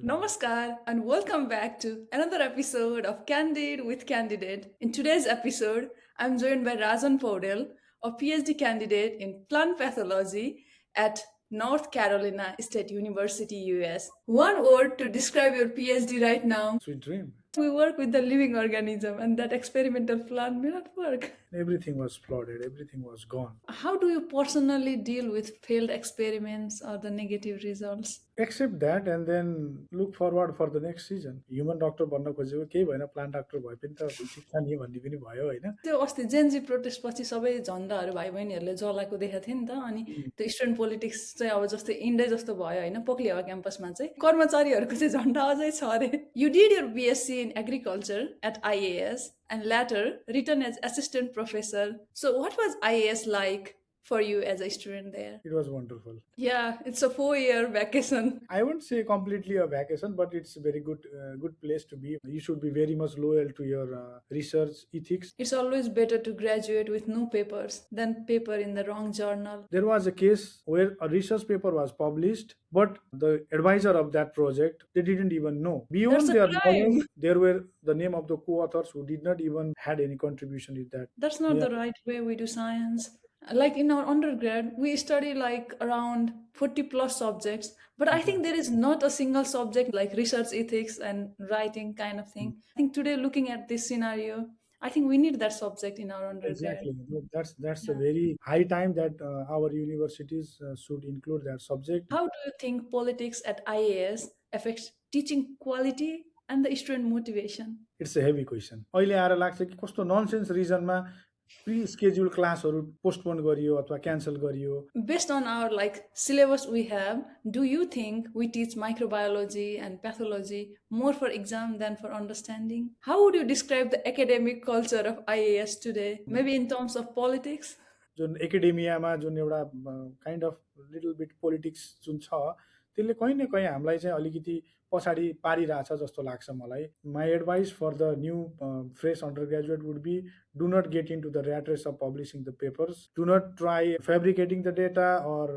Namaskar and welcome back to another episode of Candid with Candidate. In today's episode, I'm joined by Rajan Paudel, a PhD candidate in plant pathology at North Carolina State University, US. One word to describe your PhD right now. Sweet dream. We work with the living organism, and that experimental plant may not work. Everything was flooded, everything was gone. How do you personally deal with failed experiments or the negative results? Accept that and then look forward for the next season. Human doctor बन्न खोजेको केही भएन plant doctor भए पनि त शिक्षा नि भन्ने पनि भयो होइन त्यो अस्ति जेनजी प्रोटेस्ट पछि सबै झन्डाहरू भाइ बहिनीहरूले जलाएको देखाएको थियो नि त अनि त्यो स्टुडेन्ट पोलिटिक्स चाहिँ अब जस्तै इन्डै जस्तो भयो होइन पोखली हावा क्याम्पसमा चाहिँ कर्मचारीहरूको चाहिँ झन्डा अझै छ अरे you did your BSc in agriculture at IAS and later written as assistant professor. So, what was IAS like for you as a student there? It was wonderful. Yeah, it's a 4 year vacation. I wouldn't say completely a vacation, but it's a very good place to be. You should be very much loyal to your research ethics. It's always better to graduate with no papers than paper in the wrong journal. There was a case where a research paper was published, but the advisor of that project, they didn't even know. Beyond That's a their crime. knowledge, there were the name of the co-authors who did not even had any contribution with that. That's not Yeah. the right way we do science. Like in our undergrad, we study like around 40 plus subjects, but I think there is not a single subject like research ethics and writing kind of thing. I think today, looking at this scenario, I think we need that subject in our undergrad. Exactly. That's a very high time that our universities should include that subject. How do you think politics at IAS affects teaching quality and the student motivation? It's a heavy question. अहिले आएर लाग्छ कि कस्तो nonsense रिजनमा pre schedule क्लासहरू postpone गरियो अथवा cancel गरियो. Based on our like syllabus we have, do you think we teach microbiology and pathology more for exam than for understanding? How would you describe the academic culture of IAS today? Maybe in terms of politics? जुन एकाडेमियामा जुन एउटा kind of little bit politics जुन छ त्यसले कहीँ न कहीँ हामीलाई चाहिँ अलिकति पछाडि पारिरहेछ जस्तो लाग्छ मलाई. My advice for the new fresh undergraduate would be do not get into the rat race of publishing the papers. Do not try fabricating the data or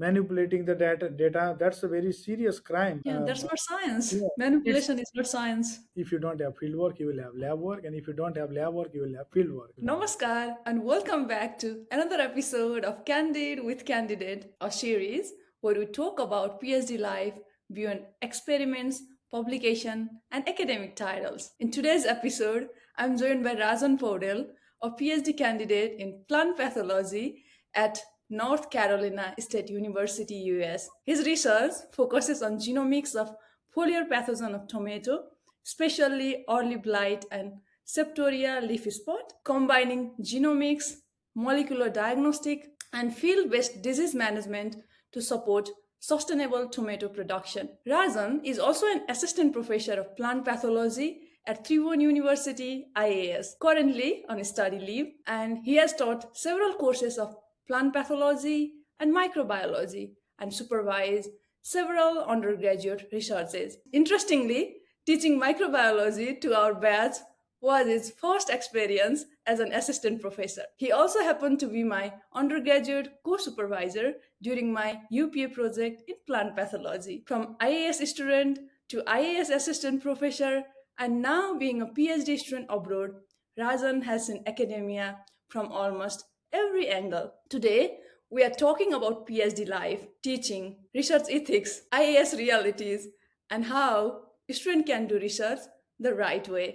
manipulating the data. That's a very serious crime. Yeah, that's not science. Yeah, Manipulation is not science. if you don't have field work, you will have lab work, and if you don't have lab work, you will have field work. Namaskar and welcome back to another episode of Candid with Candidate, a series where we talk about PhD life beyond experiments, publication, and academic titles. In today's episode, I'm joined by Rajan Paudel, a PhD candidate in plant pathology at North Carolina State University, US. His research focuses on genomics of foliar pathogen of tomato, especially early blight and Septoria leaf spot, combining genomics, molecular diagnostic, and field-based disease management to support sustainable tomato production. Rajan is also an assistant professor of plant pathology at Tribhuvan University, IAAS, currently on study leave, and he has taught several courses of plant pathology and microbiology and supervised several undergraduate researches. Interestingly, teaching microbiology to our batch was his first experience as an assistant professor. He also happened to be my undergraduate co-supervisor during my UPA project in plant pathology. From IAS student to IAS assistant professor and now being a PhD student abroad, Rajan has seen academia from almost every angle. Today, we are talking about PhD life, teaching, research ethics, IAS realities, and how a student can do research the right way.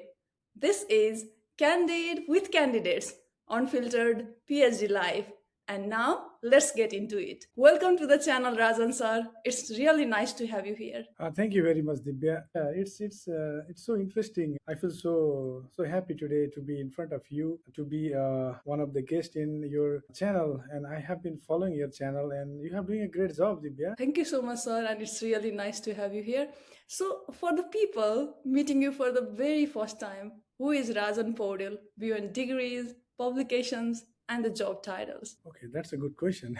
This is Candid with Candidates, Unfiltered PhD Life. And now, let's get into it. Welcome to the channel, Rajan sir. It's really nice to have you here. Thank you very much, Divya. It's so interesting. I feel so happy today to be in front of you, to be one of the guests in your channel, and I have been following your channel, and you are doing a great job, Divya. Thank you so much, sir, and it's really nice to have you here. So, for the people meeting you for the very first time, who is Rajan Paudel beyond degrees, publications, and the job titles? Okay, that's a good question.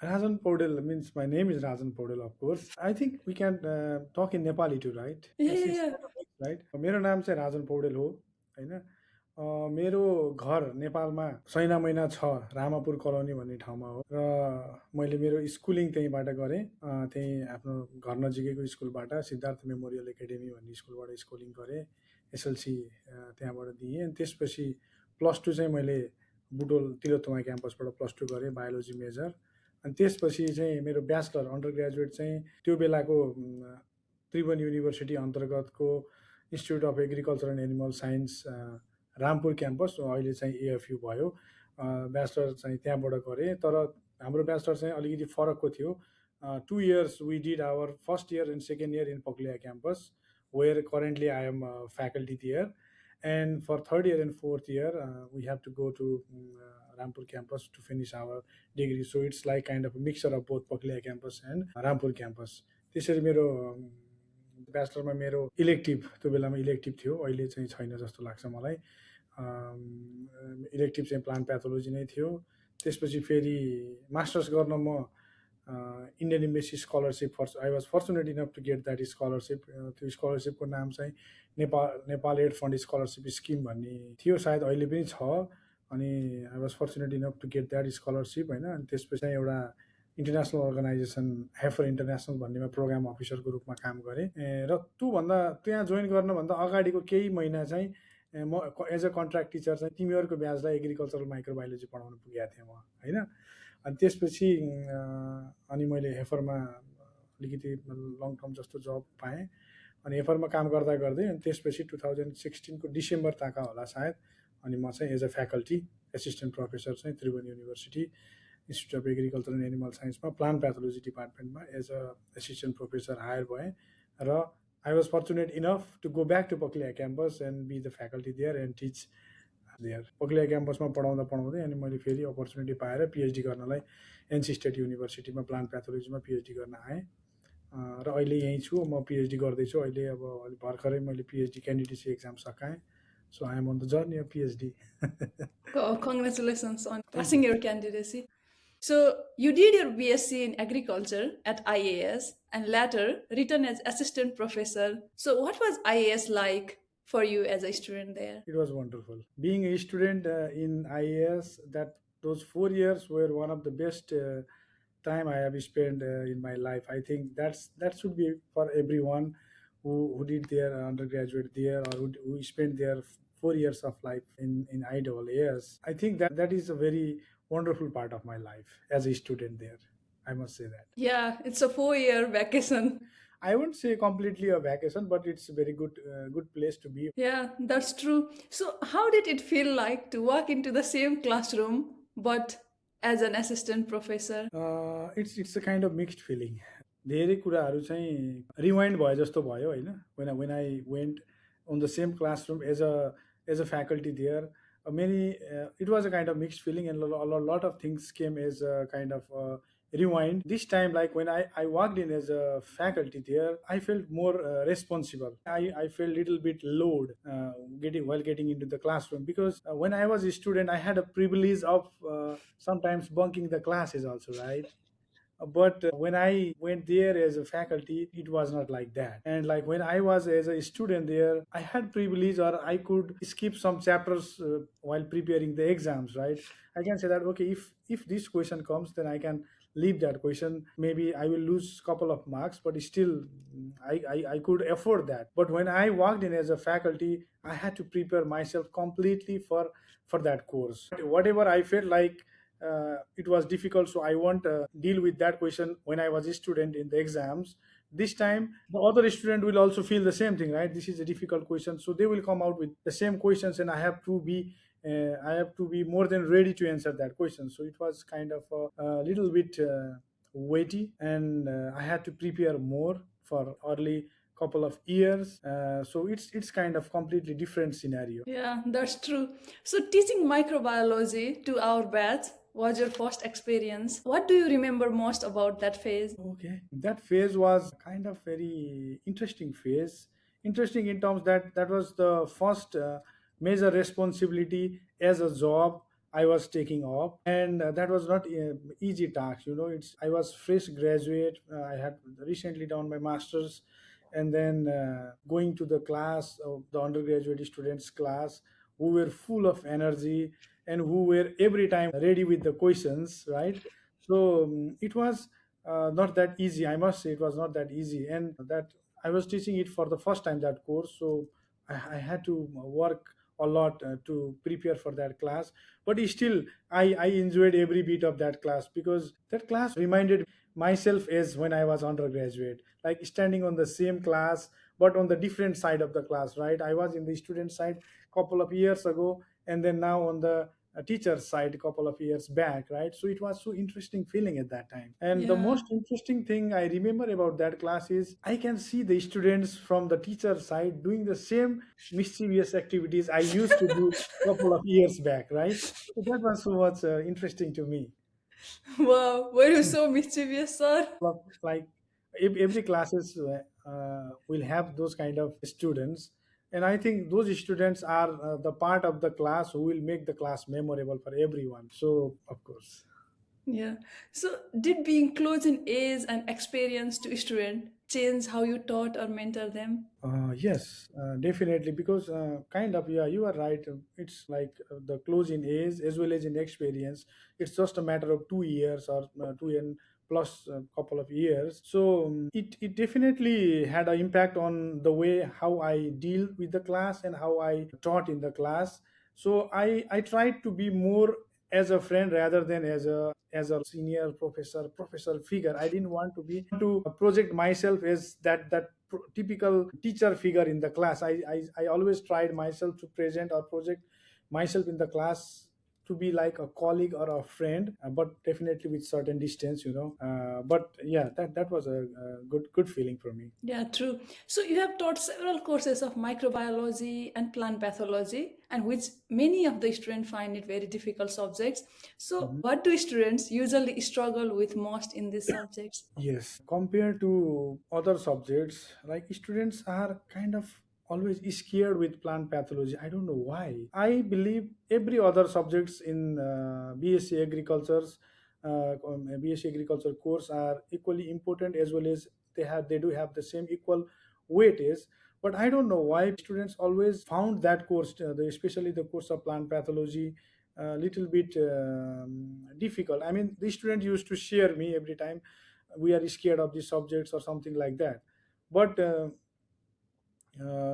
Rajan Paudel means my name is Rajan Paudel, of course. I think we can talk in Nepali too, right? Yeah, Yes, yeah, yes, yeah. right. मेरो नाम चाहिँ राजन पौडेल हो हैन. मेरो घर नेपालमा सैना मैना छ, Ramapur colony भन्ने ठाउँमा हो र मैले मेरो स्कुलिङ त्यहीँबाट गरेँ। त्यहीँ आफ्नो घर नजिकैको स्कुलबाट सिद्धार्थ मेमोरियल एकाडेमी भन्ने स्कुलबाट स्कुलिङ गरेँ। एसएलसी त्यहाँबाट दिएँ। अनि त्यसपछि प्लस टू चाहिँ मैले बुटोल तिलोत्तमा क्याम्पसबाट प्लस टू गरेँ, बायोलोजी मेजर। अनि त्यसपछि चाहिँ मेरो ब्याचलर अन्डर ग्रेजुएट चाहिँ त्यो बेलाको त्रिभुवन युनिभर्सिटी अन्तर्गतको institute of agriculture and animal signs Rampur campus, अहिले चाहिँ एएफयु भयो। ब्याचलर चाहिँ त्यहाँबाट गरेँ, तर हाम्रो ब्याचलर चाहिँ अलिकति फरकको थियो। 2 years we did our first year and second year in Poglia campus, where currently I am faculty there. And for third year and fourth year, we have to go to Rampur campus to finish our degree. So it's like kind of a mixture of both Poglia campus and Rampur campus. त्यसरी मेरो ब्याचलरमा मेरो elective, त्यो बेलामा elective थियो, अहिले चाहिँ छैन जस्तो लाग्छ मलाई। इलेक्टिभ चाहिँ प्लान्ट प्याथोलोजी नै थियो। त्यसपछि फेरि मास्टर्स गर्न म Indian embassy scholarship I was fortunate enough to get that scholarship. त्यो स्कलरसिपको नाम चाहिँ Nepal aid fund scholarship scheme भन्ने थियो, सायद अहिले पनि छ। अनि I was fortunate enough to get that scholarship होइन। अनि त्यसपछि चाहिँ एउटा इन्टरनेसनल अर्गनाइजेसन हेफर इन्टरनेसनल भन्नेमा प्रोग्राम अफिसरको रूपमा काम गरेँ। र त्योभन्दा त्यहाँ जोइन गर्नुभन्दा अगाडिको केही महिना चाहिँ म एज अ कन्ट्र्याक्ट टिचर चाहिँ तिमीहरूको ब्याचलाई एग्रिकल्चरल माइक्रोबायोलोजी पढाउन पुगेको थिएँ म होइन। अनि त्यसपछि अनि मैले हेफरमा अलिकति लङ टर्म जस्तो जब पाएँ। अनि हेफरमा काम गर्दा गर्दै अनि त्यसपछि 2016को डिसेम्बर ताका होला सायद, अनि म चाहिँ as a faculty assistant professor चाहिँ Tribhuvan university institute of agriculture and animal साइन्समा प्लान्ट प्याथोलोजी डिपार्टमेन्टमा as a assistant professor hire भएँ। र I was fortunate enough to go back to Paklihawa campus and be the faculty there and teach there. Paklihawa क्याम्पसमा पढाउँदा पढाउँदै अनि मैले फेरि अपर्च्युनिटी पाएर पिएचडी गर्नलाई एनसी स्टेट युनिभर्सिटीमा प्लान्ट प्याथोलोजीमा पिएचडी गर्न आएँ। र अहिले यहीँ छु, म पिएचडी गर्दैछु अहिले। अब भर्खरै मैले पिएचडी क्यान्डिडेसी एक्जाम सकाएँ। So I am on the journey of PhD. Congratulations on passing your candidacy. So, you did your BSc in agriculture at IAAS and later returned as assistant professor. So, what was IAAS like for you as a student there? It was wonderful. Being a student in IAS, that those 4 years were one of the best time I have spent in my life. I think that should be for everyone who did their undergraduate there, or who spent their 4 years of life in IAAS. I think that is a very wonderful part of my life as a student there. I must say that. Yeah, it's a 4 year vacation. I wouldn't say completely a vacation, but it's a very good place to be. Yeah, that's true. So, how did it feel like to walk into the same classroom but as an assistant professor? It's a kind of mixed feeling. धेरै कुराहरू चाहिँ rewind भयो जस्तो भयो होइन। when I went on the same classroom as a faculty there, many it was a kind of mixed feeling, and a lot of things came as a kind of rewind. This time, like when I walked in as a faculty there, I felt more responsible. I felt a little bit load getting into the classroom, because when I was a student, I had a privilege of sometimes bunking the classes also, right? But when I went there as a faculty, it was not like that. And like when I was as a student there, I had privilege, or I could skip some chapters while preparing the exams, right? I can say that, okay, if this question comes, then I can leave that question. Maybe I will lose couple of marks, but still I could afford that. But when I walked in as a faculty, I had to prepare myself completely for that course. Whatever I felt like it was difficult, so I won't deal with that question when I was a student in the exams. This time the other student will also feel the same thing, right? This is a difficult question, so they will come out with the same questions, and I have to be more than ready to answer that question. So it was kind of a little bit weighty, and I had to prepare more for early couple of years. So it's kind of completely different scenario. Yeah, that's true. So, teaching microbiology to our batch was your first experience. What do you remember most about that phase? Okay, that phase was kind of very interesting phase. Interesting in terms that that was the first major responsibility as a job I was taking up, and that was not easy task. You know, it's I was fresh graduate. I had recently done my masters, and then going to the class of the undergraduate students class who were full of energy and who were every time ready with the questions, right? So it was not that easy. I must say it was not that easy, and that I was teaching it for the first time, that course. So I had to work a lot to prepare for that class. But still, I enjoyed every bit of that class, because that class reminded myself as when I was undergraduate, like standing on the same class but on the different side of the class, right? I was in the student side couple of years ago, and then now on the teacher's side a couple of years back, right? So it was so interesting feeling at that time. And the Yeah. most interesting thing I remember about that class is I can see the students from the teacher side doing the same mischievous activities I used to do a couple of years back, right? So that was so much interesting to me. Wow, were you so mischievous, sir? Like every classes will have those kind of students, and I think those students are the part of the class who will make the class memorable for everyone. So of course. Yeah. So, did being close in age and experience to student change how you taught or mentor them? Yes, definitely. Because kind of, yeah, you are right. It's like the close in age as well as in experience. It's just a matter of 2 years or 2 and plus a couple of years. So it definitely had an impact on the way how I deal with the class and how I taught in the class. So I tried to be more as a friend rather than as a senior professor figure. I didn't want to be to project myself as that typical teacher figure in the class. I always tried myself to present or project myself in the class to be like a colleague or a friend, but definitely with certain distance. But yeah, that was a good feeling for me. Yeah, true. So you have taught several courses of microbiology and plant pathology, and which many of the students find it very difficult subjects. So, Mhm. what do students usually struggle with most in these subjects? Yes, compared to other subjects, like students are kind of always scared with plant pathology. I don't know why. I believe every other subjects in BSc agriculture's BSc agriculture course are equally important, as well as they do have the same equal weightage. But I don't know why students always found that course, especially the course of plant pathology, a little bit difficult. I mean, the student used to share me every time we are scared of these subjects or something like that. But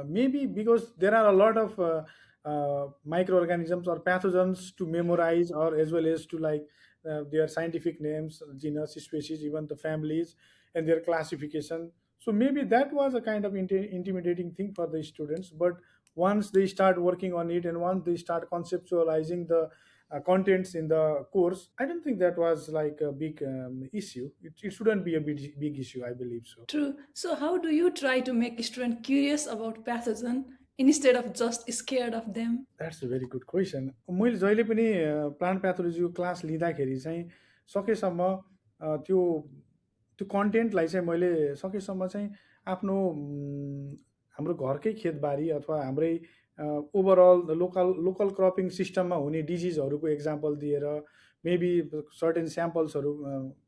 maybe because there are a lot of microorganisms or pathogens to memorize, or as well as to like their scientific names, genus, species, even the families and their classification. So maybe that was a kind of intimidating thing for the students. But once they start working on it and once they start conceptualizing the contents in the course, I don't think that was like a big issue. It shouldn't be a big issue, I believe so. True. So, how do you try to make students curious about pathogen instead of just scared of them? That's a very good question. मैले जहिले पनि plant प्याथोलोजीको class लिँदाखेरि चाहिँ सकेसम्म त्यो त्यो कन्टेन्टलाई चाहिँ मैले सकेसम्म चाहिँ आफ्नो हाम्रो घरकै खेतबारी अथवा हाम्रै ओभरअल लोकल क्रपिङ सिस्टममा हुने डिजिजहरूको एक्जाम्पल दिएर, मेबी सर्टेन स्याम्पल्सहरू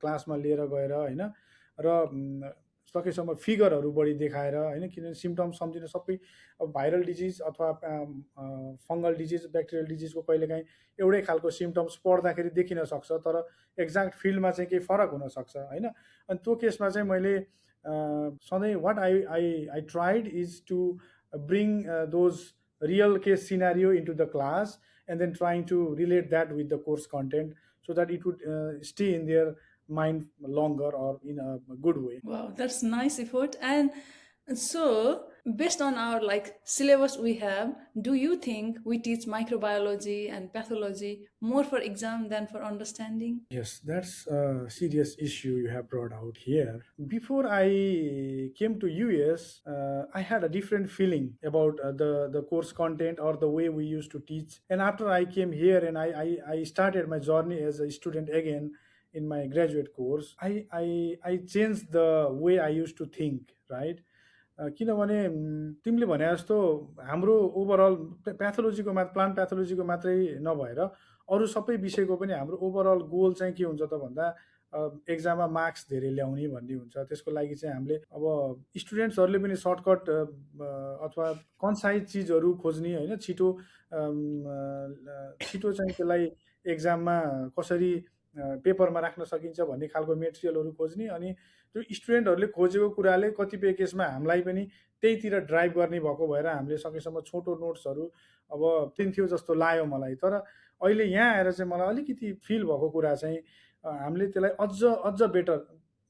क्लासमा लिएर गएर होइन, र सकेसम्म फिगरहरू बढी देखाएर होइन, किनभने सिम्टम्स सम्झिन सबै अब भाइरल डिजिज अथवा फङ्गल डिजिज, ब्याक्टेरियल डिजिजको कहिलेकाहीँ एउटै खालको सिम्टम्स पढ्दाखेरि देखिन सक्छ, तर एक्ज्याक्ट फिल्डमा चाहिँ केही फरक हुनसक्छ होइन। अनि त्यो केसमा चाहिँ मैले सधैँ what I tried is to bring those real case scenario into the class, and then trying to relate that with the course content so that it would stay in their mind longer or in a good way. Wow, that's nice effort. And so, based on our like syllabus we have, do you think we teach microbiology and pathology more for exam than for understanding? Yes, that's a serious issue you have brought out here. Before I came to US, I had a different feeling about the course content or the way we used to teach. And after I came here and I started my journey as a student again in my graduate course, I changed the way I used to think, right? किनभने तिमीले भने जस्तो हाम्रो overall प्याथोलोजीको plant प्याथोलोजीको मात्रै नभएर अरू सबै विषयको पनि हाम्रो ओभरअल गोल चाहिँ के हुन्छ त भन्दा एक्जाममा मार्क्स धेरै ल्याउने भन्ने हुन्छ। त्यसको लागि चाहिँ हामीले अब स्टुडेन्ट्सहरूले पनि सर्टकट अथवा कन्साइज चिजहरू खोज्ने होइन, छिटो छिटो चाहिँ त्यसलाई एक्जाममा कसरी पेपरमा राख्न सकिन्छ भन्ने खालको मेटेरियलहरू खोज्ने, अनि त्यो स्टुडेन्टहरूले खोजेको कुराले कतिपय केसमा हामीलाई पनि त्यहीतिर ड्राइभ गर्ने भएको भएर हामीले सकेसम्म छोटो नोट्सहरू अब दिन्थ्यो जस्तो लाग्यो मलाई। तर अहिले यहाँ आएर चाहिँ मलाई अलिकति फिल भएको कुरा चाहिँ हामीले त्यसलाई अझ अझ बेटर,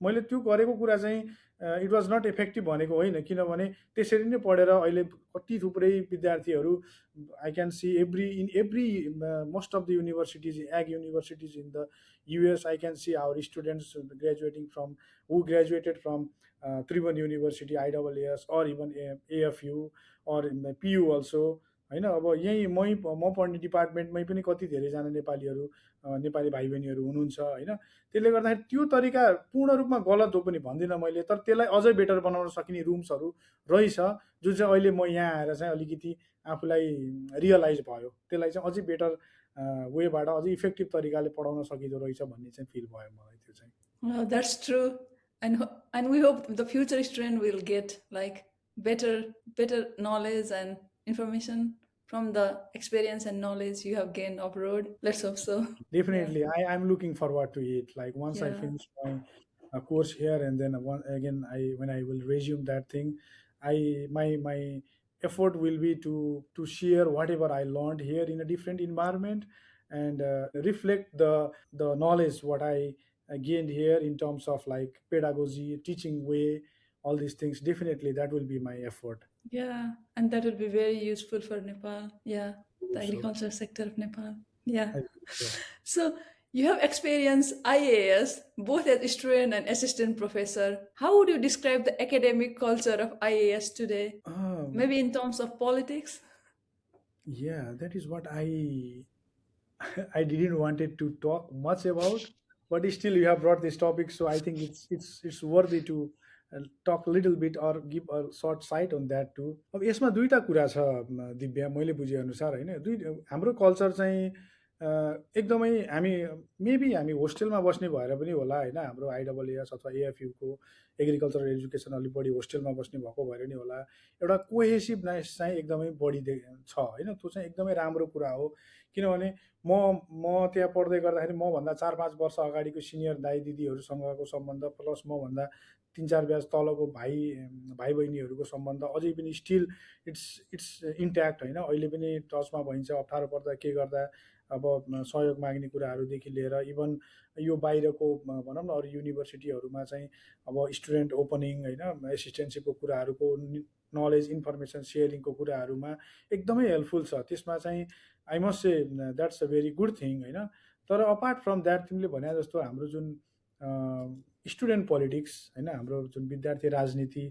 मैले त्यो गरेको कुरा चाहिँ इट वाज नट इफेक्टिभ भनेको होइन, किनभने त्यसरी नै पढेर अहिले कति थुप्रै विद्यार्थीहरू I can see in every most of the universities, ag universities in the US, I can see our students graduating from, who graduated from Tribhuvan University, IAAS, or even AFU, or in the PU also, होइन। अब यहीँ म पढ्ने डिपार्टमेन्टमै पनि कति धेरैजना नेपालीहरू नेपाली भाइ बहिनीहरू हुनुहुन्छ होइन। त्यसले गर्दाखेरि त्यो तरिका पूर्ण रूपमा गलत हो पनि भन्दिनँ मैले, तर त्यसलाई अझै बेटर बनाउन सकिने रुम्सहरू रहेछ, जुन चाहिँ अहिले म यहाँ आएर चाहिँ अलिकति आफूलाई रियलाइज भयो। त्यसलाई चाहिँ अझै बेटर वेबाट अझै इफेक्टिभ तरिकाले पढाउन सकिँदो रहेछ भन्ने चाहिँ फिल भयो मलाई त्यो चाहिँ। Oh, that's true. And we hope the future student will get like better knowledge and information from the experience and knowledge you have gained abroad. Let's hope so. Yeah. Definitely, I'm looking forward to it. Like once I Yeah. finish my course here, and then again, when I will resume that thing, my effort will be to share whatever I learned here in a different environment, and reflect the knowledge what I gained here in terms of like pedagogy, teaching way, all these things. Definitely, that will be my effort. Yeah. And that would be very useful for Nepal. Yeah. The So agriculture sector of Nepal. Yeah. I think so. So you have experienced IAAS both as student and assistant professor. How would you describe the academic culture of IAAS today? Maybe in terms of politics? Yeah, that is what I I didn't wanted to talk much about, but still you have brought this topic, so I think it's worthy to talk a little bit or give a short sight on that too. अब यसमा दुईटा कुरा छ दिव्या, मैले बुझे अनुसार होइन, हाम्रो कल्चर चाहिँ एकदमै हामी मेबी हामी होस्टेलमा बस्ने भएर पनि होला होइन, हाम्रो आइडब्ल्युएस अथवा एएफयुको एग्रिकल्चरल एजुकेसन अलिक बढी होस्टेलमा बस्ने भएको भएर नि होला, एउटा कोहेसिभनेस चाहिँ एकदमै बढी छ होइन। त्यो चाहिँ एकदमै राम्रो कुरा हो, किनभने म त्यहाँ पढ्दै गर्दाखेरि मभन्दा 4-5 वर्ष अगाडिको सिनियर दाइ दिदीहरूसँगको सम्बन्ध प्लस मभन्दा 3-4 ब्याच तलको भाइ बहिनीहरूको सम्बन्ध अझै पनि स्टिल इट्स इन्ट्याक्ट होइन। अहिले पनि टचमा भइन्छ, अप्ठ्यारो पर्दा के गर्दा अब सहयोग माग्ने कुराहरूदेखि लिएर इभन यो बाहिरको भनौँ न अरू युनिभर्सिटीहरूमा चाहिँ अब स्टुडेन्ट ओपनिङ होइन, एसिस्टेन्टसिपको कुराहरूको नलेज इन्फर्मेसन सेयरिङको कुराहरूमा एकदमै हेल्पफुल छ। त्यसमा चाहिँ I must say that's a very good thing होइन। तर अपार्ट फ्रम द्याट तिमीले भने जस्तो हाम्रो जुन स्टुडेन्ट पोलिटिक्स होइन, हाम्रो जुन विद्यार्थी राजनीति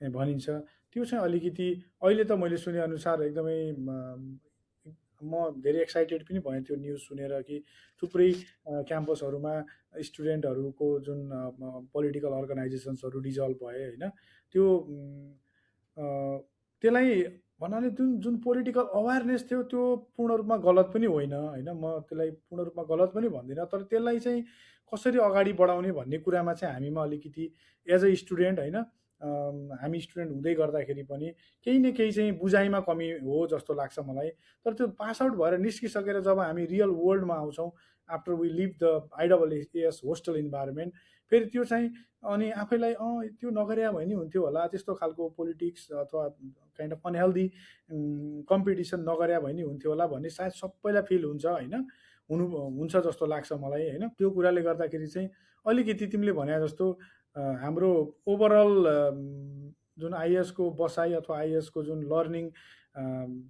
भनिन्छ, त्यो चाहिँ अलिकति अहिले त मैले सुनेअनुसार एकदमै म धेरै एक्साइटेड पनि भएँ त्यो न्युज सुनेर कि थुप्रै क्याम्पसहरूमा स्टुडेन्टहरूको जुन पोलिटिकल अर्गनाइजेसन्सहरू डिजल्भ भए होइन। त्यो त्यसलाई भन्नाले जुन जुन पोलिटिकल अवेरनेस थियो त्यो पूर्ण रूपमा गलत पनि होइन होइन, म त्यसलाई पूर्ण रूपमा गलत पनि भन्दिनँ, तर त्यसलाई चाहिँ कसरी अगाडि बढाउने भन्ने कुरामा चाहिँ हामीमा अलिकति एज अ स्टुडेन्ट होइन, हामी स्टुडेन्ट हुँदै गर्दाखेरि पनि केही न केही चाहिँ बुझाइमा कमी हो जस्तो लाग्छ मलाई। तर त्यो पास आउट भएर निस्किसकेर जब हामी रियल वर्ल्डमा आउँछौँ, after we leave the IWS hostel environment, फेरि त्यो चाहिँ अनि आफैलाई त्यो नगरे भए नि हुन्थ्यो होला, त्यस्तो खालको पोलिटिक्स अथवा काइन्ड अफ अनहेल्दी कम्पिटिसन नगरे भए नि हुन्थ्यो होला भन्ने सायद सबैलाई फिल हुन्छ होइन, हुन्छ जस्तो लाग्छ मलाई होइन। त्यो कुराले गर्दाखेरि चाहिँ अलिकति तिमीले भने जस्तो हाम्रो ओभरअल जुन आइएएसको बसाइ अथवा आइएएसको जुन लर्निङ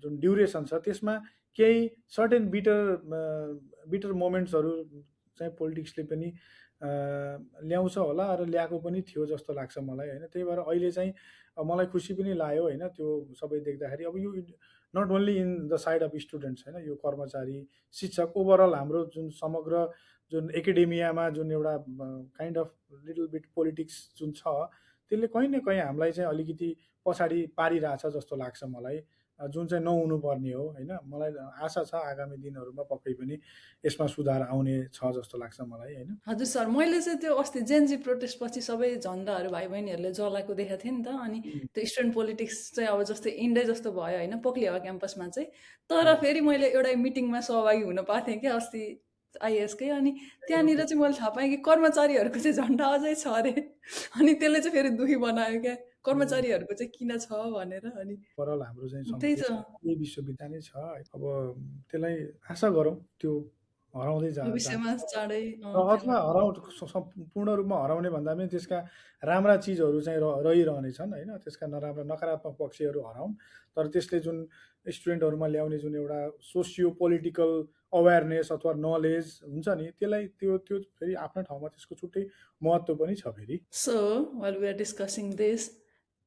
जुन ड्युरेसन छ त्यसमा केही सर्टेन बिटर मोमेन्ट्सहरू चाहिँ पोलिटिक्सले पनि ल्याउँछ होला र ल्याएको पनि थियो जस्तो लाग्छ मलाई होइन। त्यही भएर अहिले चाहिँ मलाई खुसी पनि लाग्यो होइन त्यो सबै देख्दाखेरि। अब यो not only in the side of students होइन, यो कर्मचारी शिक्षक ओभरअल हाम्रो जुन समग्र जुन एकाडेमियामा जुन एउटा kind of little bit politics जुन छ त्यसले कहीँ न कहीँ हामीलाई चाहिँ अलिकति पछाडि पारिरहेछ जस्तो लाग्छ मलाई। जुन चाहिँ नहुनुपर्ने हो होइन। मलाई आशा छ आगामी दिनहरूमा पक्कै पनि यसमा सुधार आउने छ जस्तो लाग्छ मलाई होइन। हजुर सर, मैले चाहिँ त्यो अस्ति जेनजी प्रोटेस्ट पछि सबै झन्डाहरू भाइ बहिनीहरूले जलाएको देखाएको थिएँ नि त। अनि उम्, त्यो स्टुडेन्ट पोलिटिक्स चाहिँ अब जस्तै इन्डे जस्तो भयो होइन, पोख्लिहावा क्याम्पसमा चाहिँ। तर अँ, फेरि मैले एउटा मिटिङमा सहभागी हुन पाएको थिएँ क्या अस्ति, आइएएसकै। अनि त्यहाँनिर चाहिँ मैले थाहा पाएँ कि कर्मचारीहरूको चाहिँ झन्डा अझै छ अरे। अनि त्यसले चाहिँ फेरि दुःखी बनायो क्या, कर्मचारीहरूको चाहिँ किन छ भनेर। अनि ओभरअल हाम्रो चाहिँ त्यही देशमा त, यही विश्वविद्यालय छ है। अब त्यसलाई आशा गरौँ त्यो हराउँदै भविष्यमा जान्छ चाँडै र अथवा त्यसलाई। पूर्ण रूपमा हराउने भन्दा पनि त्यसका राम्रा चिजहरू चाहिँ रहिरहनेछन् होइन। त्यसका नराम्रा नकारात्मक पक्षहरू हराउन्, तर त्यसले जुन स्टुडेन्टहरूमा ल्याउने जुन एउटा सोसियो पोलिटिकल अवेरनेस अथवा नलेज हुन्छ नि, त्यसलाई त्यो त्यो फेरि आफ्नो ठाउँमा त्यसको छुट्टै महत्त्व पनि छ फेरि। So, while we are discussing this,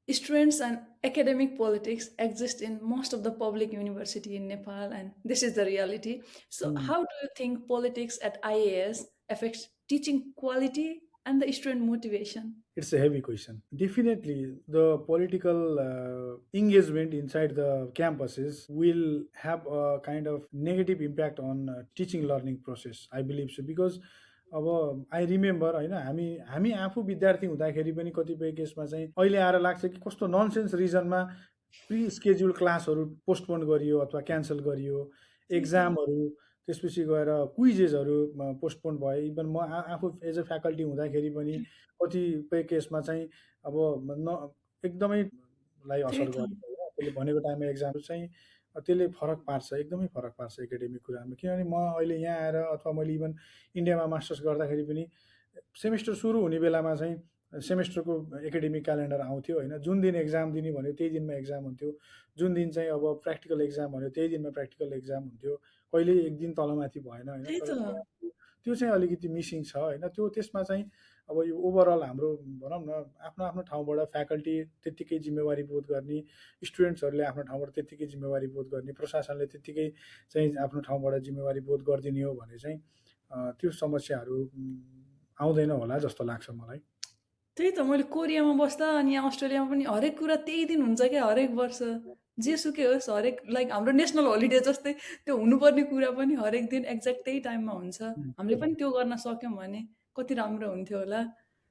students and academic politics exist in most of the public university in Nepal, and this is the reality. So, Mm. how do you think politics at IAS affects teaching quality and the student motivation? It's a heavy question. Definitely, the political engagement inside the campuses will have a kind of negative impact on teaching learning process. I believe so because अब I remember होइन, हामी आफू विद्यार्थी हुँदाखेरि पनि कतिपय केसमा चाहिँ अहिले आएर लाग्छ कि कस्तो ननसेन्स रिजनमा प्रि स्केड्युल क्लासहरू पोस्टपोन गरियो अथवा क्यान्सल गरियो, एक्जामहरू त्यसपछि गएर क्विजेसहरू पोस्टपोन भयो। इभन म आफू एज अ फ्याकल्टी हुँदाखेरि पनि कतिपय केसमा चाहिँ अब न एकदमै लाई त्यही असर त, गर्यो होइन। त्यसले भनेको टाइममा एक्जाम चाहिँ त्यसले फरक पार्छ, एकदमै फरक पार्छ एकाडेमिक कुरामा। किनभने म अहिले यहाँ आएर अथवा मैले इभन इन्डियामा मास्टर्स गर्दाखेरि पनि सेमेस्टर सुरु हुने बेलामा चाहिँ सेमेस्टरको एकाडेमिक क्यालेन्डर आउँथ्यो होइन। जुन दिन एक्जाम दिने भन्यो त्यही दिनमा एक्जाम हुन्थ्यो, जुन दिन चाहिँ अब प्र्याक्टिकल एक्जाम भन्यो त्यही दिनमा प्र्याक्टिकल एक्जाम हुन्थ्यो, कहिले एक दिन तलमाथि भएन होइन। त्यही तर त, त्यो चाहिँ अलिकति मिसिङ छ होइन। त्यो त्यसमा चाहिँ अब यो ओभरअल हाम्रो भनौँ न आफ्नो आफ्नो ठाउँबाट फ्याकल्टी त्यत्तिकै जिम्मेवारी बोध गर्ने, स्टुडेन्ट्सहरूले आफ्नो ठाउँबाट त्यत्तिकै जिम्मेवारी बोध गर्ने, प्रशासनले त्यत्तिकै चाहिँ आफ्नो ठाउँबाट जिम्मेवारी बोध गरिदिने हो भने चाहिँ त्यो समस्याहरू आउँदैन होला जस्तो लाग्छ मलाई। त्यही त। मैले कोरियामा बस्दा अनि यहाँ अस्ट्रेलियामा पनि हरेक कुरा त्यही दिन हुन्छ क्या, हरेक वर्ष। जेसुकै होस्, हरेक लाइक हाम्रो नेसनल होलिडे जस्तै त्यो हुनुपर्ने कुरा पनि हरेक दिन एक्ज्याक्ट त्यही टाइममा हुन्छ। हामीले पनि त्यो गर्न सक्यौँ भने कति राम्रो हुन्थ्यो होला।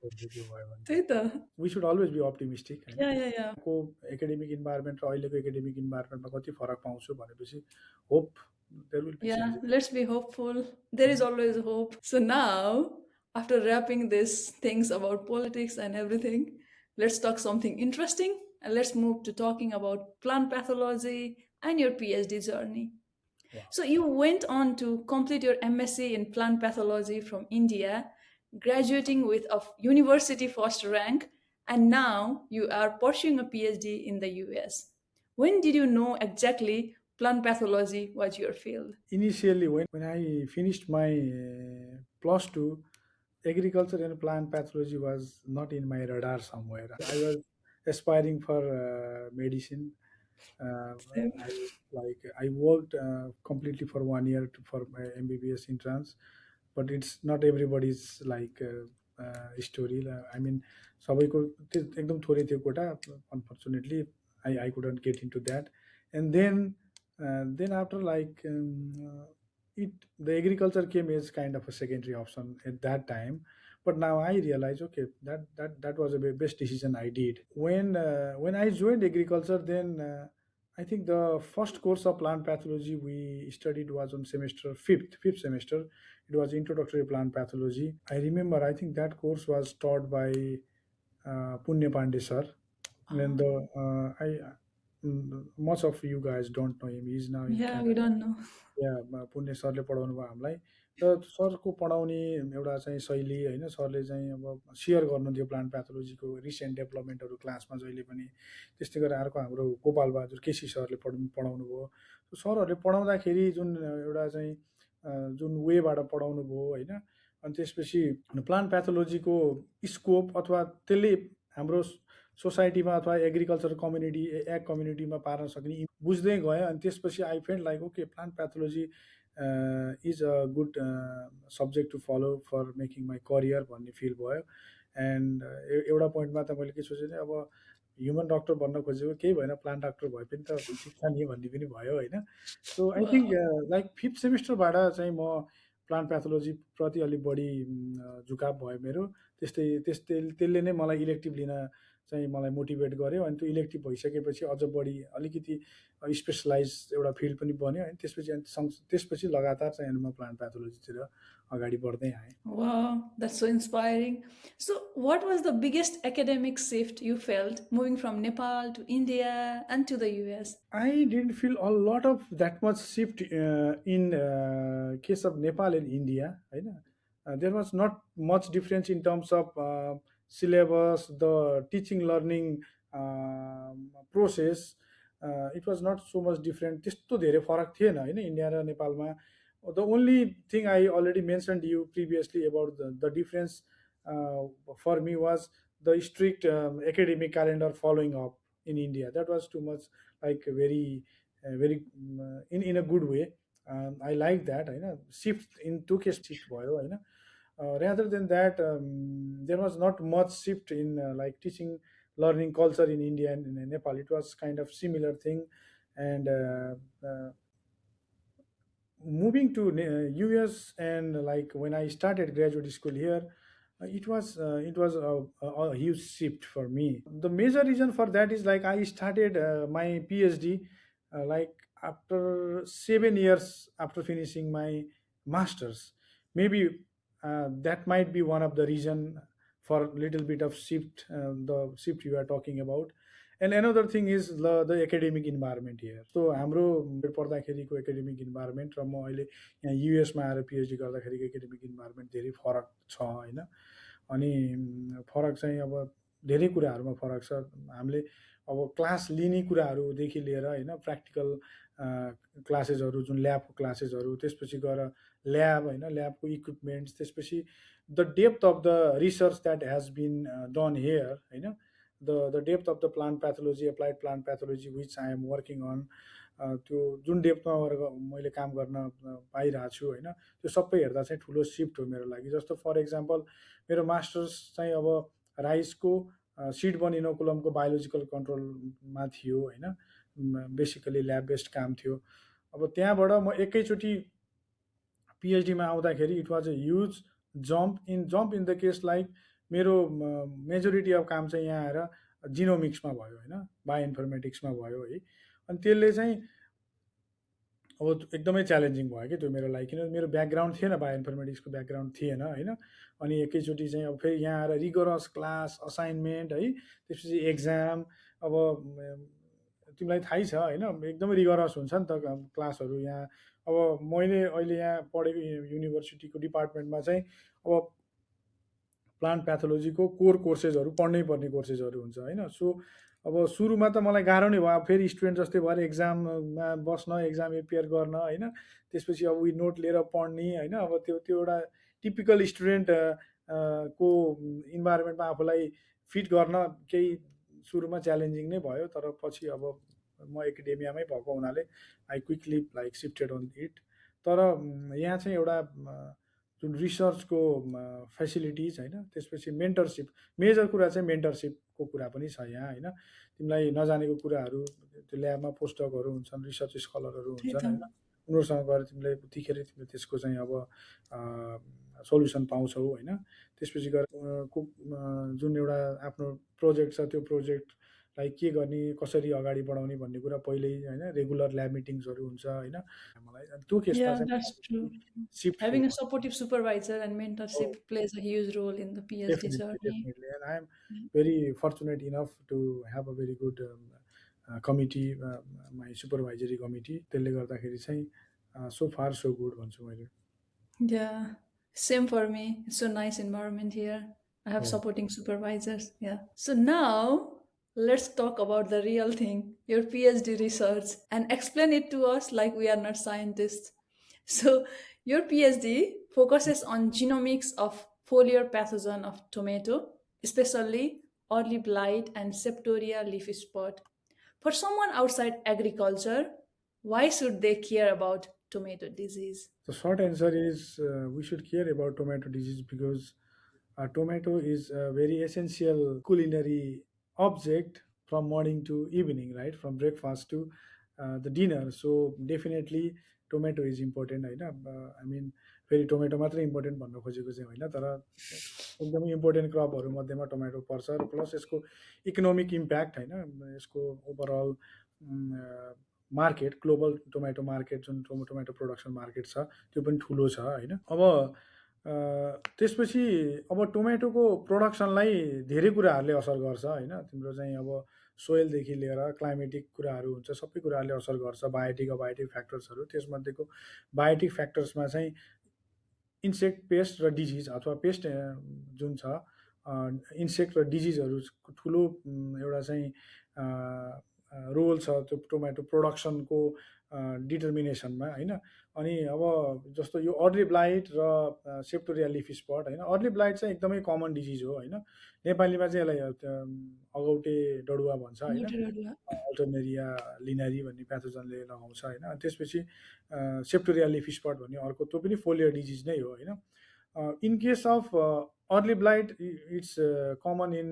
त्यो भयो भने त्यही त, we should always be optimistic होइन। या को एकाडेमिक इन्भाइरोमेन्ट र अहिलेको एकाडेमिक इन्भाइरोमेन्टमा कति फरक पाउँछु भनेपछि hope there will be Yeah, changes. let's be hopeful. There is always hope. So now, after wrapping these things about politics and everything, let's talk something interesting and let's move to talking about plant pathology and your PhD journey. Wow. So you went on to complete your MSc in plant pathology from India, graduating with a university first rank, and now you are pursuing a PhD in the US. When did you know exactly plant pathology was your field? Initially, when I finished my plus two, agriculture and plant pathology was not in my radar somewhere. I was aspiring for medicine. Uh, Same. I worked completely for 1 year for my MBBS entrance, but it's not everybody's story. I mean, सबैको एकदम थोरै थियो Kota. Unfortunately, I couldn't get into that, and then after it the agriculture came as kind of a secondary option at that time. But now I realize, okay, that was a best decision I did when I joined agriculture. Then I think the first course of plant pathology we studied was on semester fifth semester. It was introductory plant pathology. I remember, I think that course was taught by Punya Pandey sir. And much of you guys don't know him. He's now in Yeah, we Canada. don't know. या पुण्य सरले पढाउनु भयो हामीलाई। र सरको पढाउने एउटा चाहिँ शैली होइन, सरले चाहिँ अब सेयर गर्नुहुन्थ्यो प्लान्ट प्याथोलोजीको रिसेन्ट डेभलपमेन्टहरू क्लासमा जहिले पनि। त्यस्तै गरेर अर्को हाम्रो गोपाल बहादुर केसी सरले पढाउनु भयो। सरहरूले पढाउँदाखेरि जुन एउटा चाहिँ जुन वेबाट पढाउनु भयो होइन, अनि त्यसपछि प्लान्ट प्याथोलोजीको स्कोप अथवा त्यसले हाम्रो सोसाइटीमा अथवा एग्रिकल्चर कम्युनिटी एग कम्युनिटीमा पार्न सक्ने बुझ्दै गएँ। अनि त्यसपछि I felt like okay, plant pathology is a good subject to follow for making my career भन्ने फिल भयो। एन्ड एउटा पोइन्टमा त मैले के सोचेँ अब ह्युमन डक्टर बन्न खोजेको केही भएन, प्लान्ट डक्टर भए पनि त ठिक छ नि भन्ने पनि भयो होइन। So I think Wow. Like fifth सेमिस्टरबाट चाहिँ म प्लान्ट प्याथोलोजी प्रति अलिक बढी झुकाव भयो मेरो। त्यसले नै मलाई इलेक्टिभ लिन चाहिँ मलाई मोटिभेट गर्यो। अनि त्यो इलेक्टिभ भइसकेपछि अझ बढी अलिकति स्पेसलाइज एउटा फिल्ड पनि बन्यो। अनि त्यसपछि लगातार चाहिँ अनि म प्लान्ट प्याथोलोजीतिर अगाडि बढ्दै आएँ। Wow, that's so inspiring. So, what was the biggest academic shift you felt moving from Nepal to India and to the US? I didn't feel a lot of that much shift in case of Nepal and India. होइन? There was not much difference in terms of syllabus, the teaching learning process. It was not so much different. त्यस्तो धेरै फरक थिएन होइन India र नेपालमा। The only thing I already mentioned to you previously about the difference for me was the strict academic calendar following up in India. That was too much like very in a good way. I like that होइन shift in to case shift भयो होइन। rather than that there was not much shift in like teaching learning culture in India and in Nepal. It was kind of similar thing. And moving to US, and like when I started graduate school here, it was a huge shift for me. The major reason for that is like I started my PhD like after 7 years after finishing my masters. Maybe that might be one of the reason for a little bit of shift, the shift you are talking about. And another thing is the academic environment here. So हाम्रो पढ्दाखेरिको academic environment र म अहिले यहाँ युएसमा आएर PhD गर्दाखेरिको academic environment धेरै फरक छ होइन। अनि फरक चाहिँ अब धेरै कुराहरूमा फरक छ। हामीले अब क्लास लिने कुराहरूदेखि लिएर होइन प्र्याक्टिकल क्लासेसहरू जुन ल्याबको क्लासेसहरू, त्यसपछि गएर ल्याब होइन ल्याबको इक्विपमेन्ट्स, त्यसपछि the depth of the research that has been done here होइन, the depth of the plant pathology, applied plant pathology which I am working on, त्यो जुन डेप्थमा मैले काम गर्न पाइरहेको छु होइन, त्यो सबै हेर्दा चाहिँ ठुलो सिफ्ट हो मेरो लागि। जस्तो फर इक्जाम्पल मेरो मास्टर्स चाहिँ अब राइसको सिडबर्न इनोकुलमको बायोलोजिकल कन्ट्रोलमा थियो होइन, बेसिकली ल्याब बेस्ड काम थियो। अब त्यहाँबाट म एकैचोटि पिएचडीमा आउँदाखेरि it was a huge jump in the case like मेरो मेजोरिटी अफ काम चाहिँ यहाँ आएर जिनोमिक्समा भयो होइन, बायो इन्फर्मेटिक्समा भयो है। अनि त्यसले चाहिँ अब एकदमै च्यालेन्जिङ भयो कि त्यो मेरो लागि, किनभने मेरो ब्याकग्राउन्ड थिएन, बायो इन्फर्मेटिक्सको ब्याकग्राउन्ड थिएन होइन। अनि एकैचोटि चाहिँ अब फेरि यहाँ आएर रिगोरस क्लास असाइनमेन्ट है, त्यसपछि एक्जाम। अब तिमीलाई थाहै छ होइन एकदमै रिगोरस हुन्छ नि त क्लासहरू यहाँ। अब मैले अहिले यहाँ पढेको युनिभर्सिटीको डिपार्टमेन्टमा चाहिँ अब प्लान्ट प्याथोलोजीको कोर कोर्सेसहरू पढ्नै पर्ने कोर्सेसहरू हुन्छ होइन। सो अब सुरुमा त मलाई गाह्रो नै भयो, फेरि स्टुडेन्ट जस्तै भएर एक्जाममा बस्न, एक्जाम एपियर गर्न होइन, त्यसपछि अब उयो नोट लिएर पढ्ने होइन। अब त्यो एउटा टिपिकल स्टुडेन्ट को इन्भाइरोमेन्टमा आफूलाई फिट गर्न केही सुरुमा च्यालेन्जिङ नै भयो। तर पछि अब म एकाडेमियामै भएको हुनाले I quickly like shifted on it. तर यहाँ चाहिँ एउटा जुन रिसर्चको फेसिलिटिज होइन, त्यसपछि मेन्टरसिप, मेजर कुरा चाहिँ मेन्टरसिपको कुरा पनि छ यहाँ होइन। तिमीलाई नजानेको कुराहरू त्यो ल्याबमा पोस्टडकहरू हुन्छन्, रिसर्च स्कलरहरू हुन्छन् होइन, उनीहरूसँग गएर तिमीले उतिखेर तिमीले त्यसको चाहिँ अब सल्युसन पाउँछौ होइन। त्यसपछि गएर जुन एउटा आफ्नो प्रोजेक्ट छ त्यो प्रोजेक्टलाई के गर्ने, कसरी अगाडि बढाउने भन्ने कुरा पहिल्यै होइन रेगुलर ल्याब मिटिङ्सहरू हुन्छ होइन। मलाई त्यो केसमा Yeah, चाहिँ that's true. Shift Having a supportive supervisor and mentorship plays a huge role in the PhD definitely, journey. definitely. And I am very fortunate enough to have a very good committee, my supervisory committee. त्यसले गर्दाखेरि चाहिँ so far so good भन्छु मैले। Yeah, same for me. It's a nice environment here. I have हो। supporting supervisors. Yeah. So now let's talk about the real thing, your PhD research, and explain it to us like we are not scientists. So your PhD focuses on genomics of foliar pathogen of tomato, especially early blight and Septoria leaf spot. For someone outside agriculture, why should they care about tomato disease? The short answer is we should care about tomato disease because tomato is a very essential culinary object. from morning to evening, right? From breakfast to the dinner. So definitely tomato is important, होइन? I mean फेरि tomato मात्रै important भन्न खोजेको चाहिँ होइन, तर एकदमै important क्रपहरू मध्येमा टोमेटो पर्छ र प्लस यसको इकोनोमिक इम्प्याक्ट, होइन, यसको overall market, global tomato market, जुन टोमेटो प्रोडक्सन मार्केट छ त्यो पनि ठुलो छ, होइन। अब त्यसपछि अब टोमेटोको प्रोडक्सनलाई धेरै कुराहरूले असर गर्छ, होइन। तिम्रो चाहिँ अब सोइलदेखि लिएर क्लाइमेटिक कुराहरू हुन्छ, सबै कुराहरूले असर गर्छ, बायोटिक अबायोटिक फ्याक्टर्सहरू। त्यसमध्येको बायोटिक फ्याक्टर्समा चाहिँ इन्सेक्ट पेस्ट र डिजिज, अथवा पेस्ट जुन छ, इन्सेक्ट र डिजिजहरू ठुलो एउटा चाहिँ रोल छ त्यो टोमेटो प्रोडक्सनको डिटर्मिनेसनमा, होइन। अनि अब जस्तो यो अर्ली ब्लाइट र सेप्टोरिया लिफ स्पट, होइन। अर्ली ब्लाइट चाहिँ एकदमै कमन डिजिज हो, होइन। नेपालीमा चाहिँ यसलाई अगौटे डडुवा भन्छ, होइन। Motorella. अल्टरनेरिया लिनारी भन्ने प्याथोजनले लगाउँछ, होइन। त्यसपछि सेप्टोरिया लिफ स्पट भन्ने अर्को, त्यो पनि फोलियर डिजिज नै हो, होइन। In case of early blight, it's common in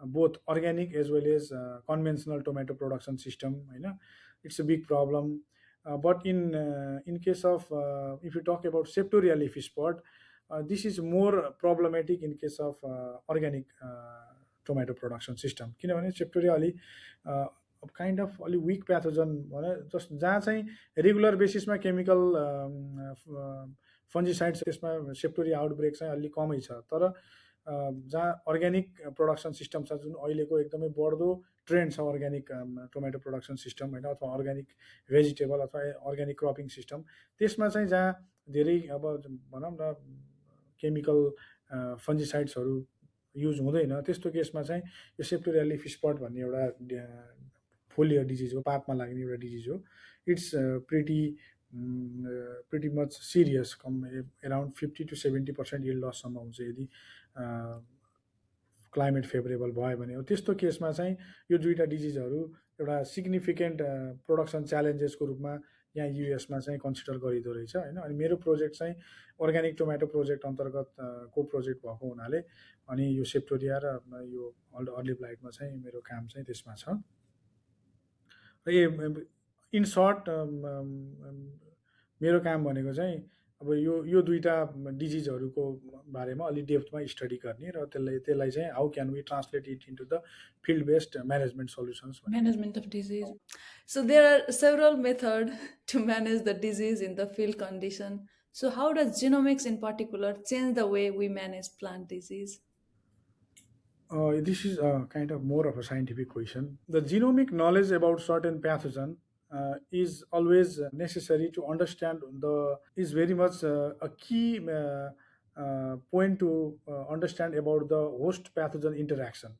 both organic as well as conventional tomato production system, होइन। It's a big problem. But in case of if you talk about septoria leaf spot, this is more problematic in case of organic tomato production system, किनभने Septoria अलि kind of अलि Wick प्याथोजन भने just जहाँ चाहिँ regular बेसिसमा chemical फन्जिसाइड्स, त्यसमा Septoria outbreak चाहिँ अलि कमै छ। तर जहाँ अर्ग्यानिक प्रोडक्सन सिस्टम छ, जुन अहिलेको एकदमै बढ्दो ट्रेन्ड छ अर्ग्यानिक टोमेटो प्रोडक्सन सिस्टम, होइन, अथवा अर्ग्यानिक भेजिटेबल अथवा अर्ग्यानिक क्रपिङ सिस्टम, त्यसमा चाहिँ जहाँ धेरै अब भनौँ न केमिकल फन्जिसाइड्सहरू युज हुँदैन, त्यस्तो केसमा चाहिँ यो सेप्टोरिया लिफ स्पट भन्ने एउटा फोलियर डिजिज हो, पातमा लाग्ने एउटा डिजिज हो। It's pretty much serious, come around 50-70% yield लससम्म हुन्छ यदि क्लाइमेट फेभरेबल भयो भने हो। त्यस्तो केसमा चाहिँ यो दुईवटा डिजिजहरू एउटा सिग्निफिकेन्ट प्रोडक्सन च्यालेन्जेसको रूपमा यहाँ युएसमा चाहिँ कन्सिडर गरिँदो रहेछ, होइन। अनि मेरो प्रोजेक्ट चाहिँ अर्ग्यानिक टोमेटो प्रोजेक्ट अन्तर्गत को प्रोजेक्ट भएको हुनाले अनि यो सेप्टोरिया र यो अर्ली ब्लाइटमा चाहिँ मेरो काम चाहिँ त्यसमा छ। र इन सर्ट मेरो काम भनेको चाहिँ अब यो दुईवटा डिजिजहरूको बारेमा अलि डेप्थमा स्टडी गर्ने र त्यसलाई चाहिँ how can we translate it into the field based management solutions. Management of disease. So there are several methods to manage the disease in the field condition. So how does genomics in particular change the way we manage plant disease? This is kind of more of a scientific question. The genomic knowledge about certain pathogen is always necessary to understand is very much a key point to understand about the host pathogen interaction,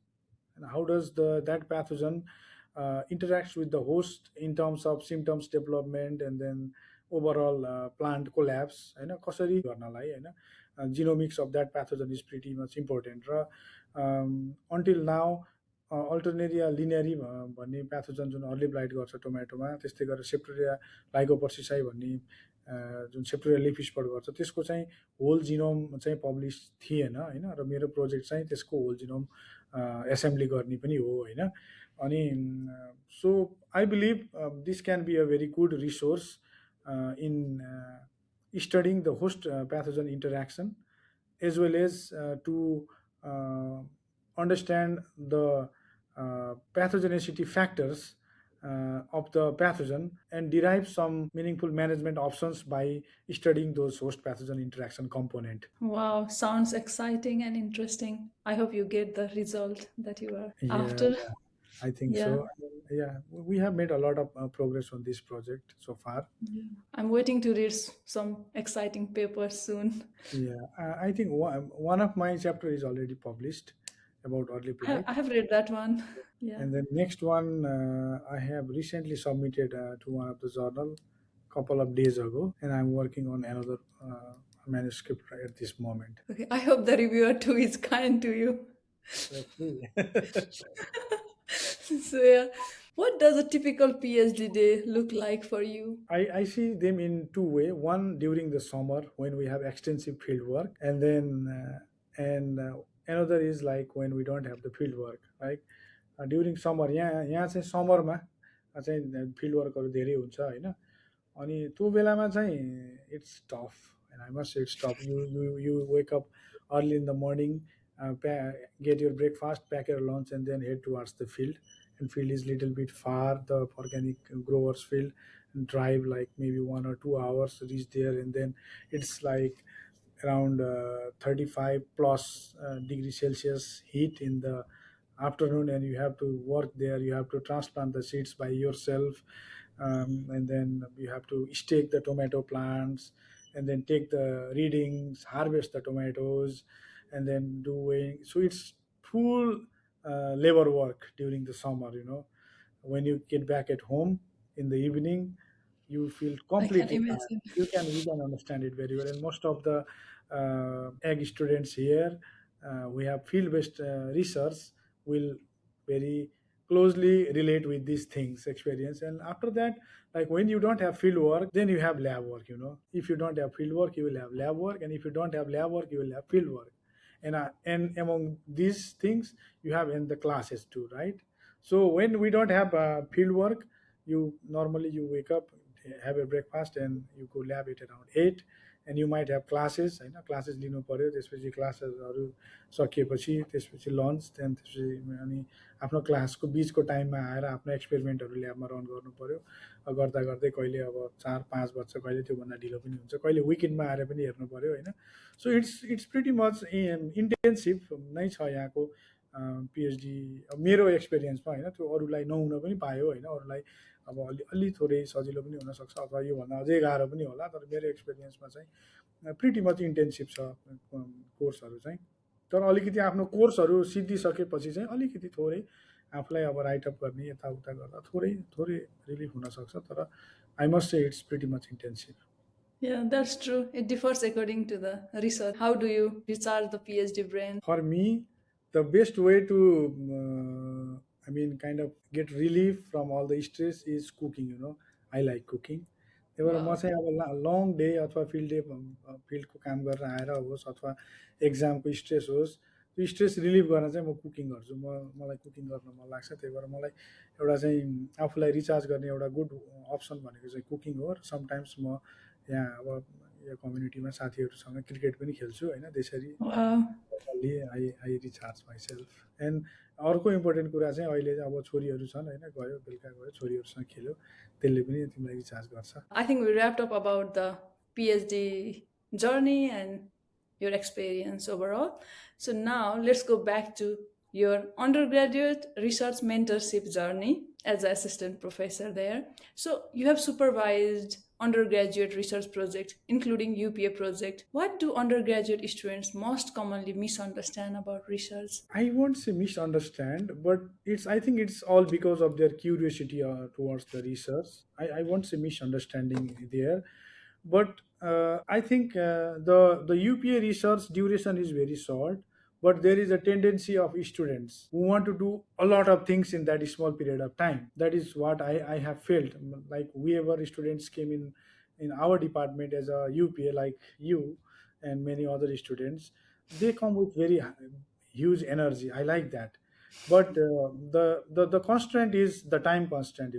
and how does that pathogen interacts with the host in terms of symptoms development and then overall plant collapse, होइन, कसरी गर्नलाई, होइन, genomics of that pathogen is pretty much important। र until now Alternaria linariae भन्ने pathogen जुन early blight गर्छ टोमेटोमा, त्यस्तै गरेर Septoria लाइकोपर्सिसाई भन्ने जुन सेप्टोरिया लिफ स्पट गर्छ, त्यसको चाहिँ होल जिनोम चाहिँ पब्लिस थिएन, होइन। र मेरो प्रोजेक्ट चाहिँ त्यसको होल जिनोम एसेम्ब्ली गर्ने पनि हो, होइन। अनि so I believe this can be a very good resource in studying the host pathogen interaction as well as to understand the pathogenicity factors of the pathogen and derive some meaningful management options by studying those host pathogen interaction component. Wow, sounds exciting and interesting. I hope you get the result that you are Yeah, after. yeah, I think Yeah. so. Yeah, we have made a lot of progress on this project so far. Yeah. I'm waiting to read some exciting papers soon. Yeah, I think one of my chapter is already published about early blight. I have read that one. Yeah. And the next one I have recently submitted to one of the journal couple of days ago, and I'm working on another manuscript at this moment. Okay, I hope the reviewer too is kind to you. So yeah, what does a typical PhD day look like for you? I see them in two ways. One, during the summer when we have extensive field work, and then another is like when we don't have the field work, right? During summer यहाँ यहाँ चाहिँ समरमा चाहिँ field वर्कहरू धेरै हुन्छ होइन अनि त्यो बेलामा चाहिँ it's tough and I must it's tough you wake up early in the morning get your breakfast, pack your lunch, and then head towards the field. And field is little bit far, the organic growers field, and drive like maybe 1 or 2 hours to reach there, and then it's like around 35 plus degree Celsius heat in the afternoon, and you have to work there. You have to transplant the seeds by yourself, and then you have to stake the tomato plants, and then take the readings, harvest the tomatoes, and then do weighing. So it's full labor work during the summer. When you get back at home in the evening, you feel I can completely tired. imagine. You can understand it very well. And most of the ag students here, we have field-based research will very closely relate with these things experience. And after that, like when you don't have field work, then you have lab work. If you don't have field work, you will have lab work, and if you don't have lab work, you will have field work. And among these things, you have in the classes too, right? So when we don't have field work, you normally you wake up, have a breakfast, and you go lab it around 8, and you might have classes होइन classes लिनु पऱ्यो त्यसपछि क्लासेसहरू सकिएपछि त्यसपछि lunch त्यहाँदेखि त्यसपछि अनि आफ्नो क्लासको बिचको टाइममा आएर आफ्नो एक्सपेरिमेन्टहरू ल्याबमा रन गर्नु पऱ्यो गर्दा गर्दै कहिले अब 4-5 वर्ष कहिले त्योभन्दा ढिलो पनि हुन्छ कहिले विकेन्डमा आएर पनि हेर्नु पऱ्यो होइन so it's pretty much intensive नै छ यहाँको पिएचडी मेरो एक्सपिरियन्समा होइन त्यो अरूलाई नहुन पनि पायो होइन अरूलाई अब अलि थोरै सजिलो पनि हुनसक्छ अथवा योभन्दा अझै गाह्रो पनि होला तर मेरो एक्सपिरियन्समा चाहिँ प्रिटी मच इन्टेन्सिभ छ कोर्सहरू चाहिँ तर अलिकति आफ्नो कोर्सहरू सिद्धिसकेपछि चाहिँ अलिकति थोरै आफूलाई अब राइटअप गर्ने यताउता गर्दा थोरै थोरै रिलिफ हुनसक्छ तर I must say it's pretty much intensive Yeah, that's true. It differs according to the research. How do you recharge the PhD brain? For me, the best way to, kind of get relief from all the stress is cooking. I like cooking. त्यही भएर म Wow. चाहिँ अब long day अथवा फिल्डको काम गरेर आएर होस् अथवा एक्जामको स्ट्रेस होस् त्यो स्ट्रेस रिलिभ गर्न चाहिँ म कुकिङ गर्छु मलाई कुकिङ गर्न मन लाग्छ त्यही भएर मलाई एउटा चाहिँ आफूलाई रिचार्ज गर्ने एउटा गुड अप्सन भनेको चाहिँ कुकिङ हो र समटाइम्स म यहाँ अब यो कम्युनिटीमा साथीहरूसँग क्रिकेट पनि खेल्छु होइन त्यसरी Wow. आई रिचार्ज माइसेल्फ एन्ड अर्को इम्पोर्टेन्ट कुरा चाहिँ अहिले अब छोरीहरू छन् होइन गयो बेलुका गयो छोरीहरूसँग खेल्यो त्यसले पनि तिमीलाई रिचार्ज गर्छ I think we wrapped up about the PhD journey and your experience overall. So now let's go back to your undergraduate research mentorship journey as an assistant professor there. So you have supervised undergraduate research projects, including UPA project. What do undergraduate students most commonly misunderstand about research? I won't say misunderstand, but I think it's all because of their curiosity towards the research. I won't say misunderstanding there, but I think the UPA research duration is very short, but there is a tendency of students who want to do a lot of things in that small period of time. That is what I have felt. Like whoever students came in our department as a UPA, like you and many other students, they come with very huge energy. I like that, but the constraint is the time constraint,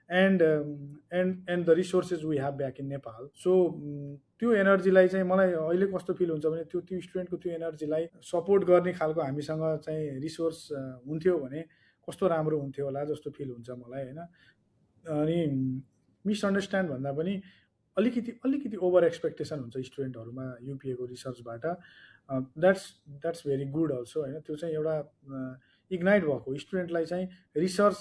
and the resources we have back in Nepal. So त्यो एनर्जीलाई चाहिँ मलाई अहिले कस्तो fill हुन्छ भने त्यो स्टुडेन्टको त्यो एनर्जीलाई support गर्ने खालको हामीसँग चाहिँ रिसोर्स हुन्थ्यो भने कस्तो राम्रो हुन्थ्यो होला जस्तो फिल हुन्छ मलाई होइन अनि मिसअन्डरस्ट्यान्ड भन्दा पनि अलिकति अलिकति ओभर एक्सपेक्टेसन हुन्छ स्टुडेन्टहरूमा युपिएको रिसर्चबाट द्याट्स भेरी गुड अल्सो होइन त्यो चाहिँ एउटा इग्नाइट भएको स्टुडेन्टलाई चाहिँ रिसर्च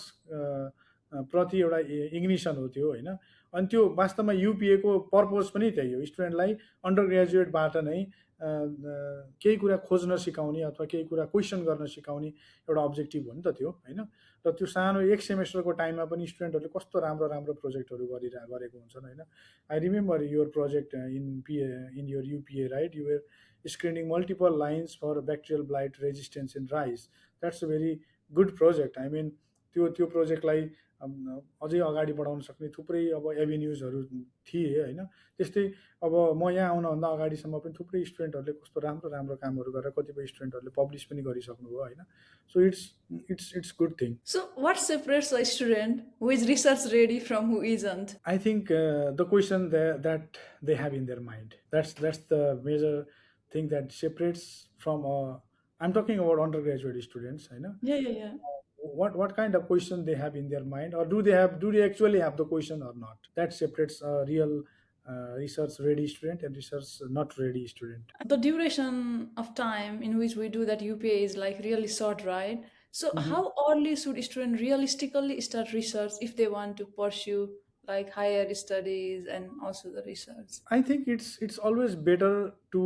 प्रति एउटा इग्निसन हो त्यो होइन अनि त्यो वास्तवमा युपिएको पर्पज पनि त्यही हो स्टुडेन्टलाई अन्डर ग्रेजुएटबाट नै केही कुरा खोज्न सिकाउने अथवा केही कुरा क्वेसन गर्न सिकाउने एउटा अब्जेक्टिभ हो नि त त्यो होइन र त्यो सानो एक सेमेस्टरको टाइममा पनि स्टुडेन्टहरूले कस्तो राम्रो राम्रो प्रोजेक्टहरू गरेको हुन्छन् होइन I remember your project in your UPA right you're screening multiple lines for bacterial blight resistance in rice that's a very good project I mean त्यो प्रोजेक्टलाई अझै अगाडि बढाउन सक्ने थुप्रै अब एभिन्युजहरू थिए होइन। त्यस्तै अब म यहाँ आउनभन्दा अगाडिसम्म पनि थुप्रै स्टुडेन्टहरूले कस्तो राम्रो राम्रो कामहरू गरेर कतिपय स्टुडेन्टहरूले पब्लिस पनि गरिसक्नुभयो होइन। So it's good thing. So, what separates a student who is research ready from who isn't? I think the question that they have in their mind. That's the major thing that separates from. I'm talking about undergraduate students. I know Yeah, yeah, yeah. what kind of question they have in their mind, or do they actually have the question or not. That separates a real research ready student and research not ready student. The duration of time in which we do that UPA is like really short, right? So, Mhm. how early should student realistically start research if they want to pursue like higher studies and also the research? I think it's always better to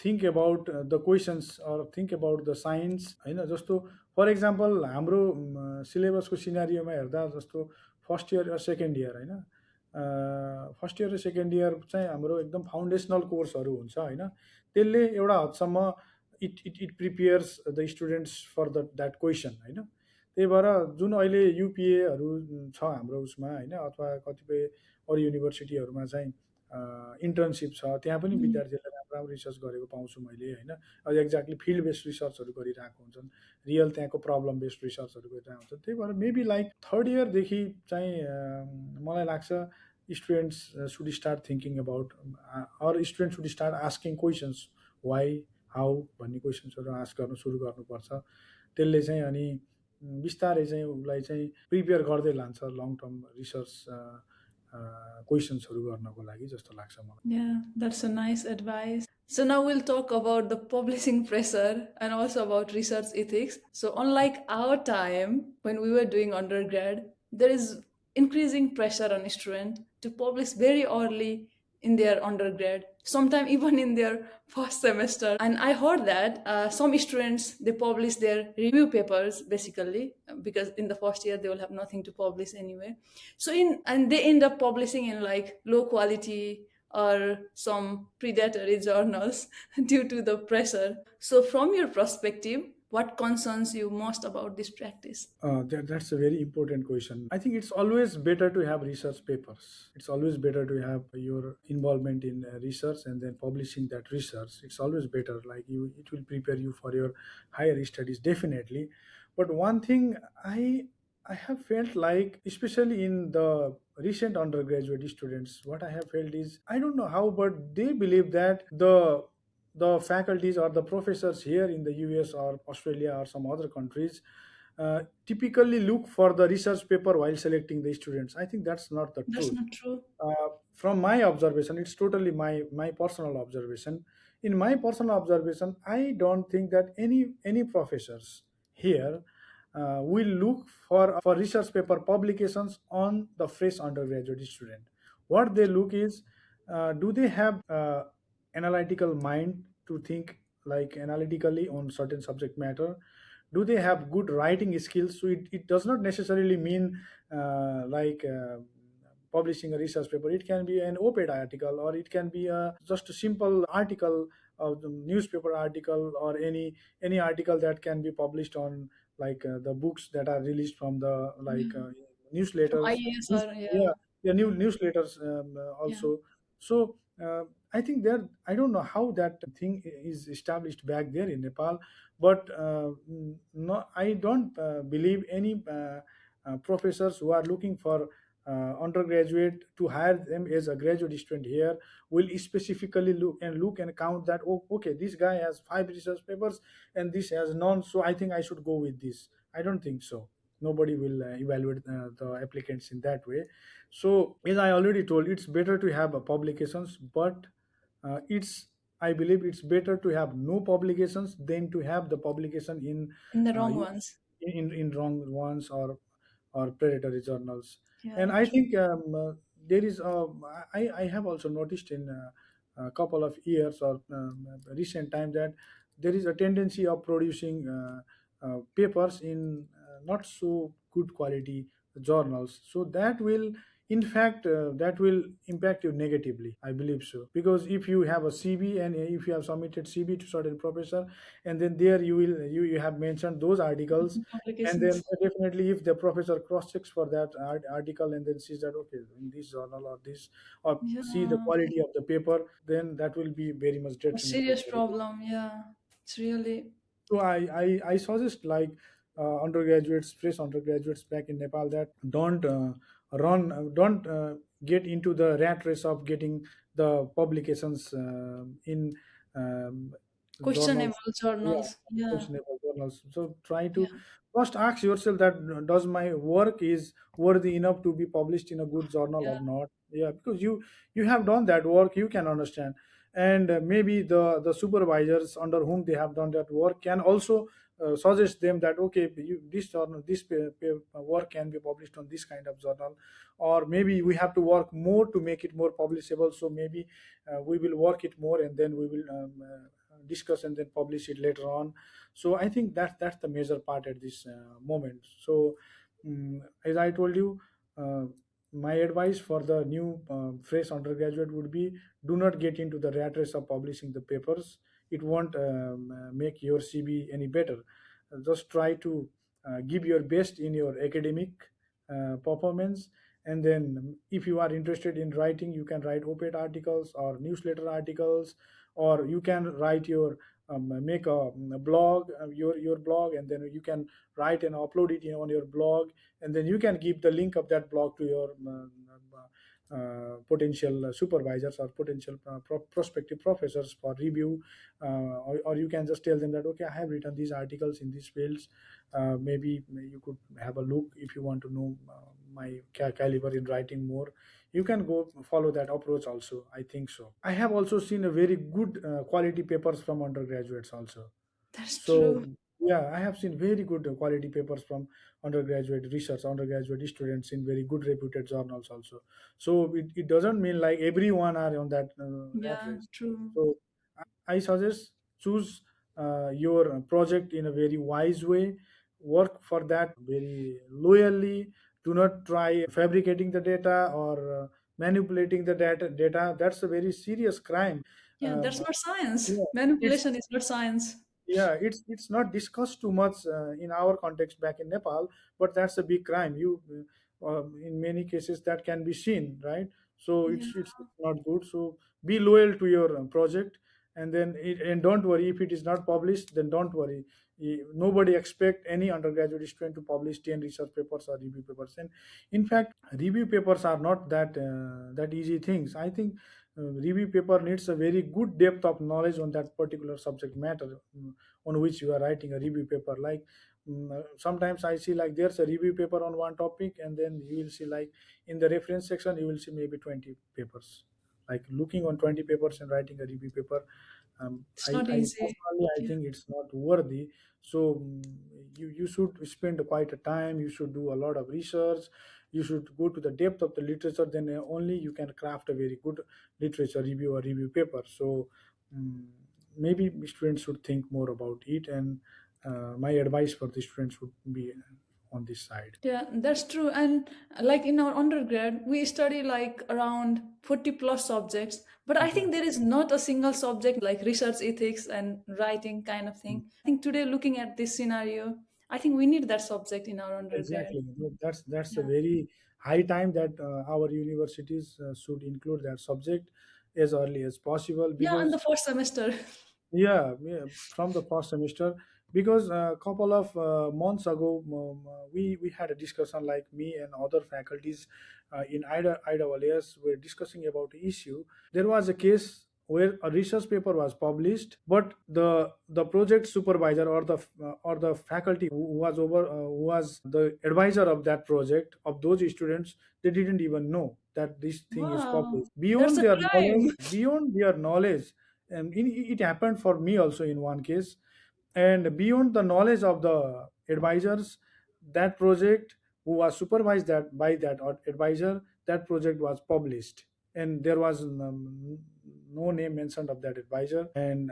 think about the questions or think about the science होइन। जस्तो for example हाम्रो सिलेबसको सिनारीमा हेर्दा जस्तो first year र second year होइन। First year र second year चाहिँ हाम्रो एकदम foundational कोर्सहरू हुन्छ होइन। त्यसले एउटा हदसम्म it it it prepares the students for that question होइन। त्यही भएर जुन अहिले युपिएहरू छ हाम्रो उसमा होइन, अथवा कतिपय अरू युनिभर्सिटीहरूमा चाहिँ इन्टर्नसिप छ, त्यहाँ पनि Mm. विद्यार्थीहरूले राम्रो राम्रो रिसर्च गरेको पाउँछु मैले होइन। अब एक्ज्याक्टली फिल्ड बेस्ड रिसर्चहरू गरिरहेको हुन्छन्, रियल त्यहाँको प्रब्लम बेस्ड रिसर्चहरू गरिरहेको हुन्छन्। त्यही भएर मेबी लाइक थर्ड इयरदेखि चाहिँ मलाई लाग्छ students should start thinking about or student should start asking questions why how भन्ने क्वेसन्सहरू आस्क गर्न सुरु गर्नुपर्छ। त्यसले चाहिँ अनि बिस्तारै चाहिँ उसलाई चाहिँ प्रिपेयर गर्दै लान्छ लङ टर्म रिसर्च क्वेसन्सहरू गर्नको लागि जस्तो लाग्छ मलाई। Yeah, that's a nice advice. So now we'll talk about the publishing pressure and also about research ethics. So unlike our time when we were doing undergrad, there is increasing pressure on students to publish very early in their undergrad, sometimes even in their first semester. And I heard that some students they publish their review papers basically because in the first year they will have nothing to publish anyway. So in and they end up publishing in like low quality or some predatory journals due to the pressure. So from your perspective, what concerns you most about this practice? That's a very important question. I think it's always better to have research papers. It's always better to have your involvement in research and then publishing that research. It's always better. Like it will prepare you for your higher studies, definitely. But one thing I have felt like, especially in the recent undergraduate students, what I have felt is I don't know how, but they believe that the faculties or the professors here in the US or Australia or some other countries typically look for the research paper while selecting the students. I think that's not the That's truth. not true. From my observation, it's totally my personal observation. In my personal observation, I don't think that any professors here will look for research paper publications on the fresh undergraduate student. What they look is, do they have analytical mind to think like analytically on certain subject matter? Do they have good writing skills? So it does not necessarily mean like publishing a research paper. It can be an op-ed article, or it can be just a simple article of the newspaper article, or any article that can be published on like the books that are released from the like Yeah. From newsletters. IAS or Yeah, yeah, yeah, new newsletters yeah. also. So I think there, I don't know how that thing is established back there in Nepal, but no, I don't believe any professors who are looking for undergraduate to hire them as a graduate student here will specifically look and count that, oh, okay, this guy has 5 research papers and this has none, so I think I should go with this. I don't think so. Nobody will evaluate the applicants in that way. So as I already told, it's better to have publications, but it's, I believe it's better to have no publications than to have the publication in In the uh, wrong ones. in wrong ones or predatory journals. And Yeah, I true. think there is I have also noticed in a couple of years or recent time that there is a tendency of producing papers in not so good quality journals, so that will in fact that will impact you negatively, I believe so. Because if you have a CV and if you have submitted CV to certain professor, and then there you have mentioned those articles, and then Complications. definitely if the professor cross checks for that article and then sees that okay, in this journal or this, or see the Yeah. quality of the paper, then that will be very much A detrimental serious for you. problem. Yeah. It's really. So I suggest like undergraduates, fresh undergraduates back in Nepal, that don't get into the rat race of getting the publications in um, Questionable journals. Yeah, journals. Yeah. questionable journals. So try Yeah. to first ask yourself that does my work is worthy enough to be published in a good journal Yeah. or not? Yeah, because you have done that work, you can understand. And maybe the supervisors under whom they have done that work can also suggest them that okay, this journal, this work can be published on this kind of journal, or maybe we have to work more to make it more publishable. So maybe we will work it more, and then we will discuss and then publish it later on. So I think that's the major part at this moment. So as I told you, uh, my advice for the new fresh undergraduate would be, do not get into the rat race of publishing the papers. It won't make your CV any better. Just try to give your best in your academic performance. And then if you are interested in writing, you can write op-ed articles or newsletter articles, or you can write your make a blog, your blog, and then you can write and upload it on your blog, and then you can give the link of that blog to your potential supervisors or potential prospective professors for review, or you can just tell them that okay, I have written these articles in these fields. Maybe you could have a look if you want to know my caliber in writing more. You can go follow that approach also, I think so. I have also seen a very good quality papers from undergraduates also. That's So true. yeah, I have seen very good quality papers from undergraduate research, undergraduate students in very good reputed journals also. So it doesn't mean like everyone are on that rat Yeah. race. True. So I suggest choose your project in a very wise way. Work for that very loyally. Do not try fabricating the data or manipulating the data. That's a very serious crime. Yeah. Um, That's not science. yeah, it's Manipulation is not science. yeah, it's not discussed too much in our context back in Nepal, but that's a big crime. In many cases that can be seen, right? So Yeah. it's not good. So be loyal to your project, and then and don't worry if it is not published. Then don't worry. Nobody expect any undergraduate student to publish 10 research papers or review papers, and in fact, review papers are not that easy things. I think review paper needs a very good depth of knowledge on that particular subject matter on which you are writing a review paper. Like sometimes I see like there's a review paper on one topic, and then you will see like in the reference section you will see maybe 20 papers. Like looking on 20 papers and writing a review paper, It's I, not I easy. personally I Yeah. think it's not worthy. So you should spend quite a time. You should do a lot of research. You should go to the depth of the literature. Then only you can craft a very good literature review or review paper. So mm maybe students should think more about it. And my advice for the students would be on this side. Yeah, that's true. And like in our undergrad, we study like around 40 plus subjects. But I think there is not a single subject like research ethics and writing kind of thing. I think today, looking at this scenario, I think we need that subject in our undergrad. Exactly. That's a Yeah. very high time that our universities should include that subject as early as possible. Yeah, in the Because first semester. yeah, yeah, from the first semester. Because a couple of months ago, we had a discussion, like me and other faculties in IAAS were discussing about the issue. There was a case where a research paper was published, but the project supervisor or the faculty who was who was the advisor of that project of those students, they didn't even know that this thing is Wow, published that's a crime. beyond their knowledge. And it happened for me also in one case. And beyond the knowledge of the advisors, that project who was supervised that by that advisor, that project was published, and there was no name mentioned of that advisor. And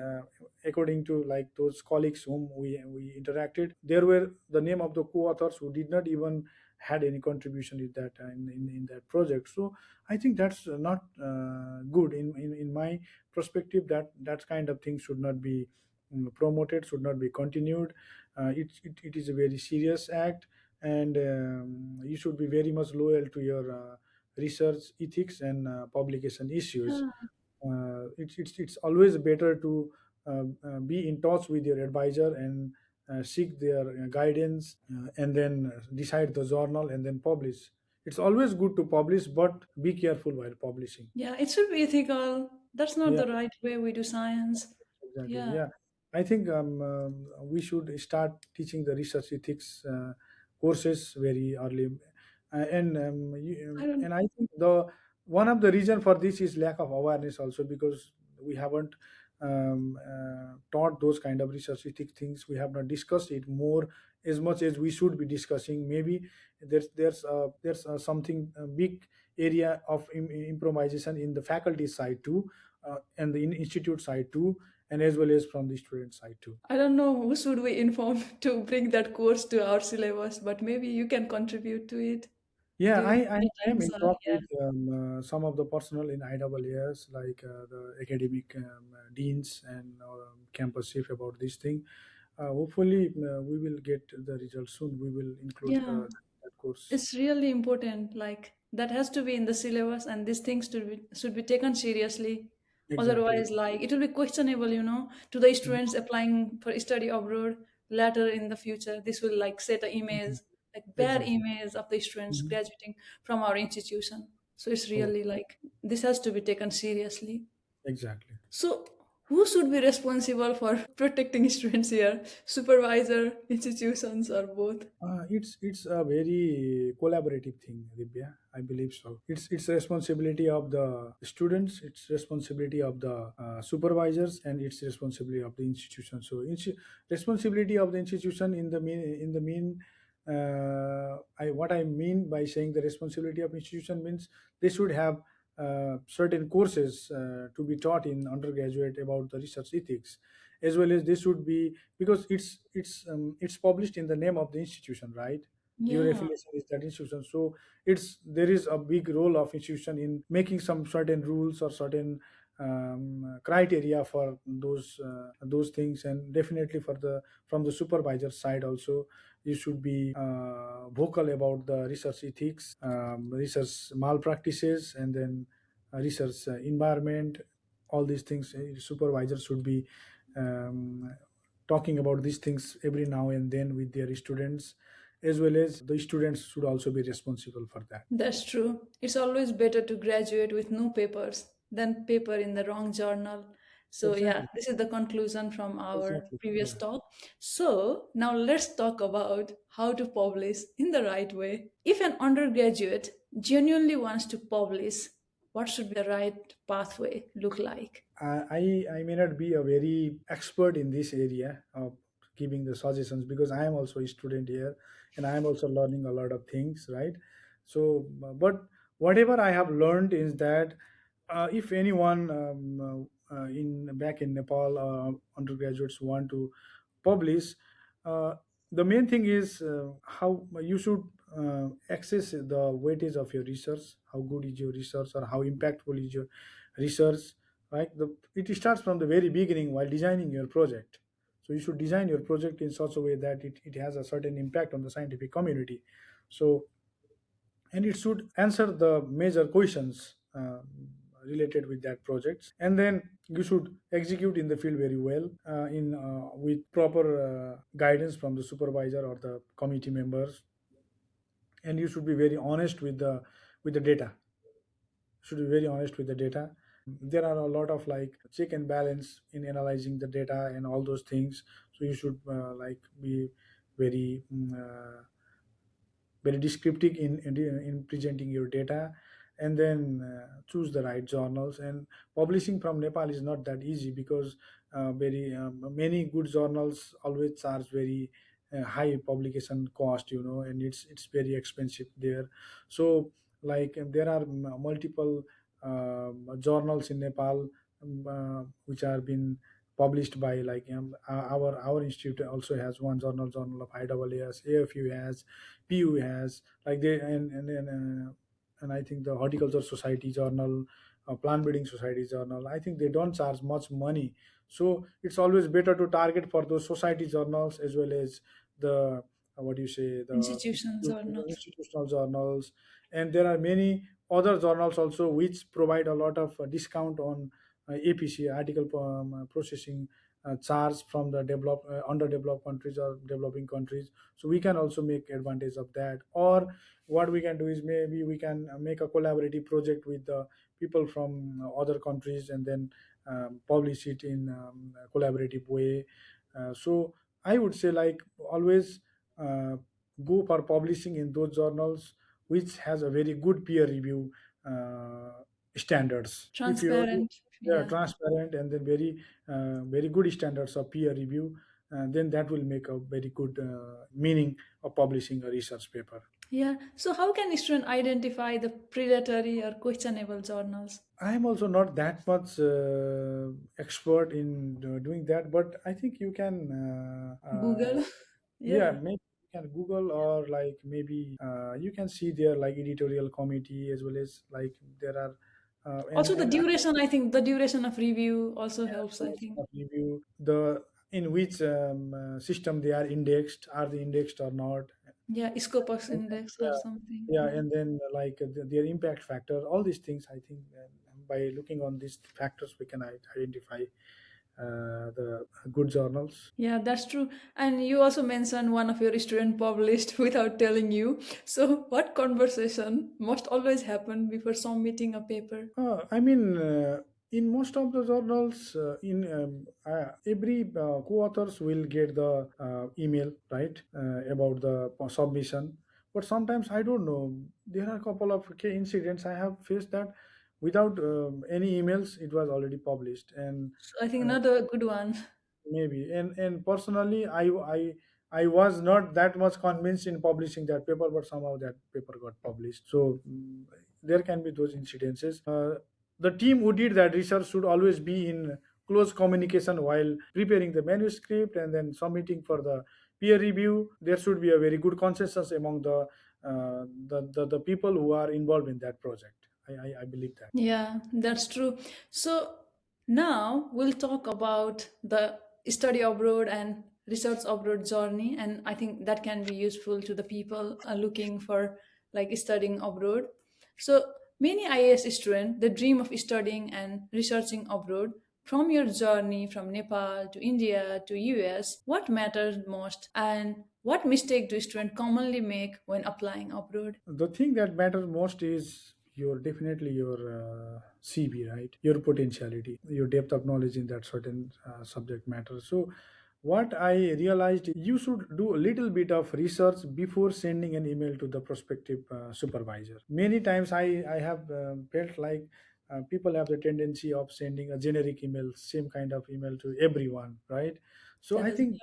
according to like those colleagues whom we interacted, there were the name of the co-authors who did not even had any contribution in that in that project. So I think that's not good in my perspective. That kind of thing should not be promoted, should not be continued. It is a very serious act, and you should be very much loyal to your research ethics and publication issues. Yeah. It's always better to be in touch with your advisor and seek their guidance, and then decide the journal and then publish. It's always good to publish, but be careful while publishing. Yeah, it should be ethical. That's not Yeah, the right way we do science. exactly. Yeah, Yeah, I think we should start teaching the research ethics courses very early, I don't. and I think the one of the reason for this is lack of awareness also, because we haven't taught those kind of research ethics things. We have not discussed it more as much as we should be discussing. Maybe there's something big area of improvisation in the faculty side too, and the institute side too, and as well as from the student side too. I don't know who should we inform to bring that course to our syllabus, but maybe you can contribute to it. Yeah, Do you I get am in answer? talk Yeah. with some of the personnel in IAAS, like the academic deans and campus chief about this thing. Hopefully, we will get the results soon. We will include Yeah. that course. It's really important. Like that has to be in the syllabus, and these things should be taken seriously. Exactly. Otherwise, like it will be questionable, to the Mhm. students applying for study abroad later in the future. This will like set a image, Mhm. like bad Exactly. image of the students Mhm. graduating from our institution. So it's Oh, really like this has to be taken seriously. exactly. So who should be responsible for protecting students here? Supervisor, institutions, or both? It's a very collaborative thing, Divya. I believe so. It's responsibility of the students, it's responsibility of the supervisors, and it's responsibility of the institution. So, responsibility of the institution in the mean. What I mean by saying the responsibility of institution means they should have certain courses to be taught in undergraduate about the research ethics, as well as they should be, because it's published in the name of the institution, right? Your Yeah. affiliation is that institution, so it's there is a big role of institution in making some certain rules or certain criteria for those things. And definitely for the from the supervisor side also, you should be vocal about the research ethics, research malpractices, and then research environment. All these things, supervisors should be um, talking about these things every now and then with their students, as well as the students should also be responsible for that. That's true. It's always better to graduate with no papers than paper in the wrong journal. So, yeah, Exactly. this is the conclusion from our Exactly. previous Yeah. talk. So, now let's talk about how to publish in the right way. If an undergraduate genuinely wants to publish, what should the right pathway look like? I may not be a very expert in this area of giving the suggestions, because I am also a student here and I am also learning a lot of things, right? So, but whatever I have learned is that if anyone in back in Nepal, undergraduates want to publish, uh, the main thing is how you should access the weightage of your research. How good is your research, or how impactful is your research, right? It starts from the very beginning while designing your project. So you should design your project in such a way that it has a certain impact on the scientific community. So, and it should answer the major questions related with that project, and then you should execute in the field very well, in with proper guidance from the supervisor or the committee members. And you should be very honest with the data. Should be very honest with the data. There are a lot of like check and balance in analyzing the data and all those things. So you should like be very very descriptive in presenting your data, and then choose the right journals. And publishing from Nepal is not that easy, because very many good journals always charge very high publication cost, and it's very expensive there. So, like, there are multiple journals in Nepal which are been published by like our institute also has one journal of IAAS, AFU has, PU has, like they and I think the Horticulture Society Journal, Plant Breeding Society Journal, I think they don't charge much money. So it's always better to target for those society journals as well as the what do you say, the Institutions or not? institutional journals. And there are many other journals also which provide a lot of discount on APC, article processing charge from the underdeveloped countries or developing countries. So we can also make advantage of that. Or what we can do is maybe we can make a collaborative project with the people from other countries and then publish it in a collaborative way. So I would say like always uh, go for publishing in those journals which has a very good peer review standards. If you Transparent. they are Yeah. transparent and then very good standards of peer review, then that will make a very good meaning of publishing a research paper. Yeah. So how can a student identify the predatory or questionable journals? I am also not that much expert in doing that, but I think you can Google. yeah, Yeah. maybe you can Google, or like maybe you can see their like editorial committee as well as like there are Also, the and duration, I think the duration of review also helps, I think. review the in which system they are indexed, are they indexed or not. Yeah, Scopus And then, index or yeah, something. yeah, Yeah. and then like their impact factor, all these things, I think by looking on these factors we can identify the good journals. Yeah, that's true. And you also mentioned one of your student published without telling you. So, what conversation must always happen before submitting a paper? I mean, in most of the journals, in every co-authors will get the email, right, about the submission. But sometimes I don't know. There are a couple of incidents I have faced that without any emails, it was already published, and So, I think uh, another good one. maybe. And personally, I was not that much convinced in publishing that paper, but somehow that paper got published. So there can be those incidences. The team who did that research should always be in close communication while preparing the manuscript and then submitting for the peer review. There should be a very good consensus among the people who are involved in that project. I believe that. Yeah, that's true. So now we'll talk about the study abroad and research abroad journey, and I think that can be useful to the people looking for like studying abroad. So many IAS students they dream of studying and researching abroad. From your journey from Nepal to India to US, what matters most, and what mistake do students commonly make when applying abroad? The thing that matters most is your definitely your CV, right? Your potentiality, your depth of knowledge in that certain subject matter. So what I realized, you should do a little bit of research before sending an email to the prospective supervisor. Many times I have felt like people have the tendency of sending a generic email, same kind of email to everyone, right? So That I is think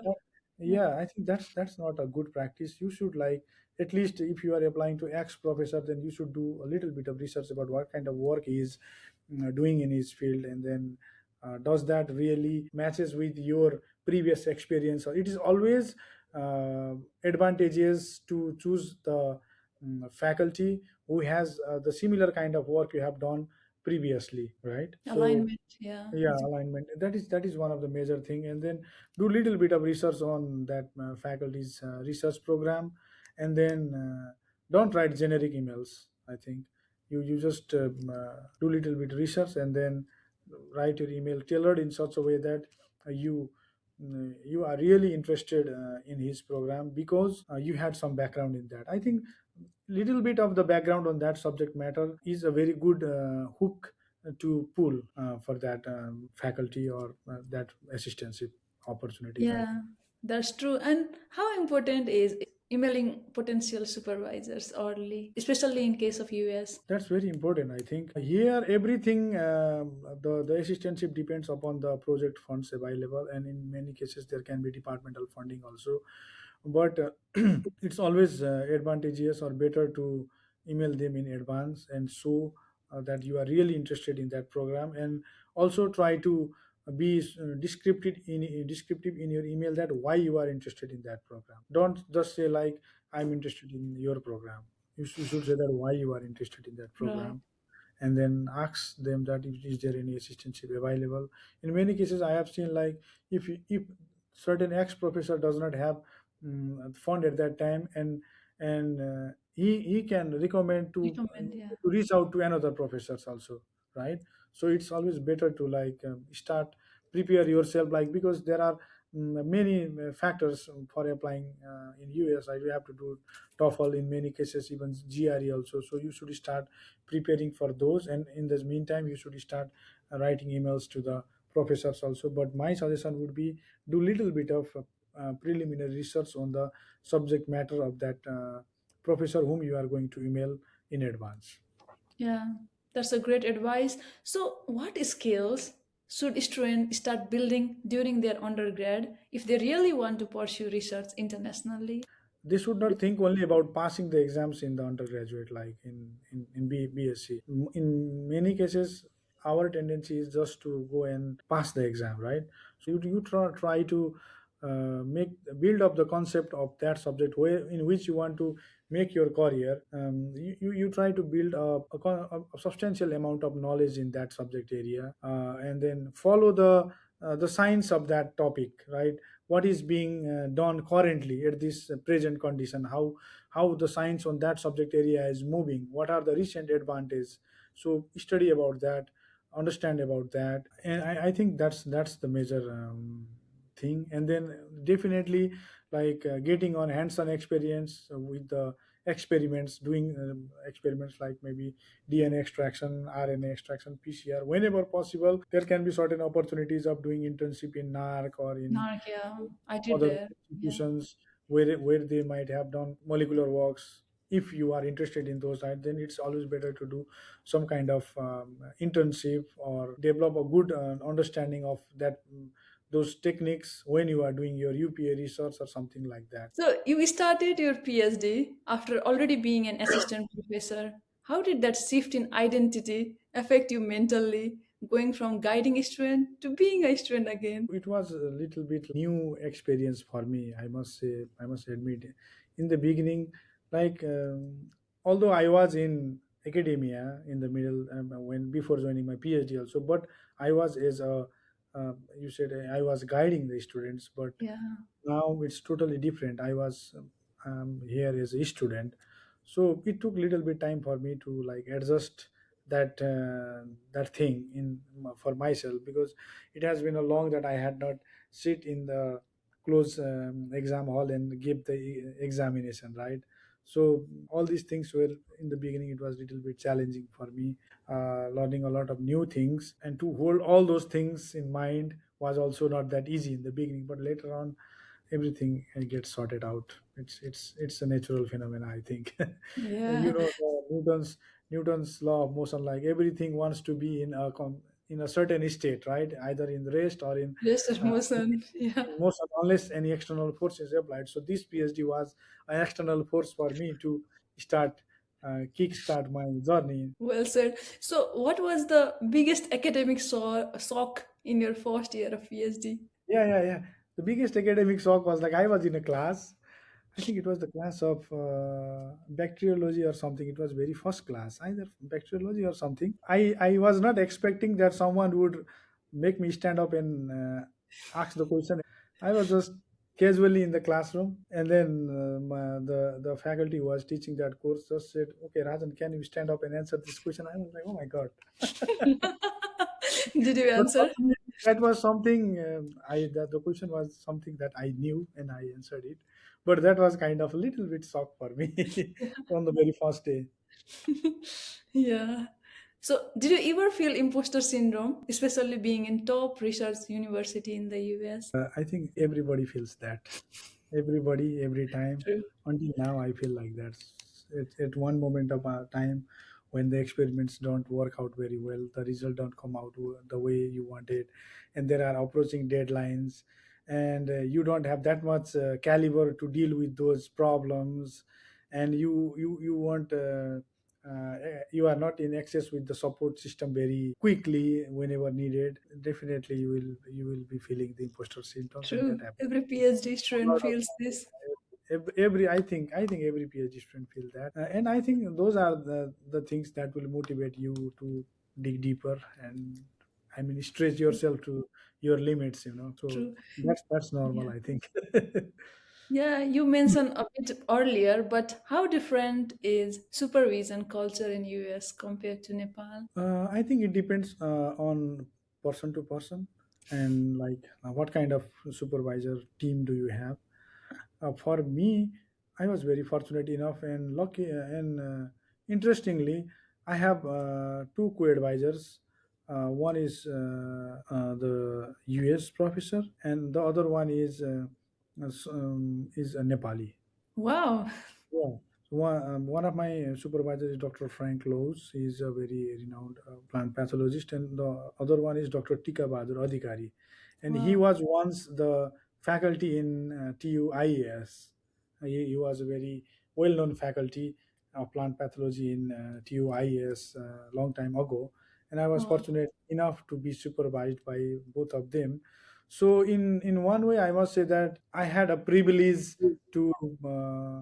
yeah, I think that's not a good practice. You should like, at least if you are applying to X professor, then you should do a little bit of research about what kind of work he is doing in his field, and then does that really matches with your previous experience. Or it is always advantageous to choose the faculty who has the similar kind of work you have done previously, right? So alignment. Yeah. yeah, alignment, that is one of the major thing. And then do little bit of research on that faculty's research program. And then don't write generic emails. I think you just do little bit research and then write your email tailored in such a way that you are really interested in his program because you had some background in that. I think little bit of the background on that subject matter is a very good hook to pull for that faculty or that assistantship opportunities, I Yeah, think. that's true. And how important is emailing potential supervisors early, especially in case of US? That's very important, I think. Here, everything, the assistantship depends upon the project funds available, and in many cases, there can be departmental funding also. But it's always advantageous or better to email them in advance and show that you are really interested in that program, and also try to be descriptive in your email that why you are interested in that program. Don't just say like I'm interested in your program. You should say that why you are interested in that Right. program, and then ask them that is there any assistance available. In many cases I have seen like if certain ex professor does not have fund at that time, and he can recommend Recommend, yeah. to reach out to another professors also, right? So it's always better to like start prepare yourself, like because there are many factors for applying in US, right? You have to do TOEFL in many cases, even GRE also. So you should start preparing for those, and in the meantime you should start writing emails to the professors also. But my suggestion would be do little bit of preliminary research on the subject matter of that professor whom you are going to email in advance. Yeah, that's a great advice. So, what skills should students start building during their undergrad if they really want to pursue research internationally? They should not think only about passing the exams in the undergraduate, like in BSc. In many cases our tendency is just to go and pass the exam, right? So you try to make build up the concept of that subject where in which you want to make your career. You try to build up a substantial amount of knowledge in that subject area, and then follow the science of that topic, right? What is being done currently at this present condition, how the science on that subject area is moving, what are the recent advantages. So study about that, understand about that, and I think that's the major thing. And then definitely like getting on hands-on experience with the experiments, doing experiments like maybe DNA extraction, RNA extraction, PCR. Whenever possible, there can be certain opportunities of doing internship in NARC or in Narc, yeah, I did other there. Yeah. institutions where they might have done molecular works. If you are interested in those, right, then it's always better to do some kind of internship or develop a good understanding of that those techniques when you are doing your UPA research or something like that. So, you started your PhD after already being an assistant professor. How did that shift in identity affect you mentally, going from guiding a student to being a student again? It was a little bit new experience for me, I must say, I must admit. In the beginning, like although I was in academia in the middle, when before joining my PhD also, but I was as a you said I was guiding the students, but Yeah. now it's totally different. I was here as a student, so it took little bit time for me to like adjust that thing in for myself, because it has been a long that I had not sit in the close exam hall and give the examination, right? So all these things were in the beginning, it was little bit challenging for me, learning a lot of new things, and to hold all those things in mind was also not that easy in the beginning. But later on everything gets sorted out. It's a natural phenomena, I think. Yeah. Newton's law of motion, like everything wants to be in a certain state, right? Either in rest or in Just uh, emotion. Yeah. in motion, unless any external force is applied. So this PhD was an external force for me to start kick start my journey. Well said. So, what was the biggest academic shock in your first year of PhD? Yeah. The biggest academic shock was like I was in a class. I think it was the class of bacteriology or something. It was very first class, either bacteriology or something. I was not expecting that someone would make me stand up and ask the question. I was just casually in the classroom, and then the faculty who was teaching that course just said, "Okay, Rajan, can you stand up and answer this question?" I was like, "Oh my god!" Did you But for answer? me, that was something the question was something that I knew and I answered it. But that was kind of a little bit shock for me on the very first day. Yeah. So, did you ever feel imposter syndrome, especially being in top research university in the US? I think everybody feels that. Everybody, every time. True. Until now, I feel like that. At one moment of a time when the experiments don't work out very well, the result don't come out the way you wanted, and there are approaching deadlines, and you don't have that much caliber to deal with those problems, and you want you are not in access with the support system very quickly whenever needed, definitely you will be feeling the imposter symptoms, and that True. happens. Every PhD A student lot of feels this. every I think every PhD student feel that, and I think those are the things that will motivate you to dig deeper, and I mean stretch yourself to your limits, so True. that's normal, Yeah. I think. Yeah, you mentioned a bit earlier, but how different is supervision culture in US compared to Nepal? I think it depends on person to person, and like what kind of supervisor team do you have. For me, I was very fortunate enough and lucky, and interestingly, I have two co-advisors. One is the US professor, and the other one is a Nepali. Wow. Yeah. So one of my supervisors is Dr. Frank Lowe's. He's a very renowned plant pathologist, and the other one is Dr. Tika Bahadur Adhikari, and he Wow. was once the faculty in TU IAS. He was a very well-known faculty of plant pathology in TU IAS long time ago, and I was Wow. fortunate enough to be supervised by both of them. So in one way, I must say that I had a privilege to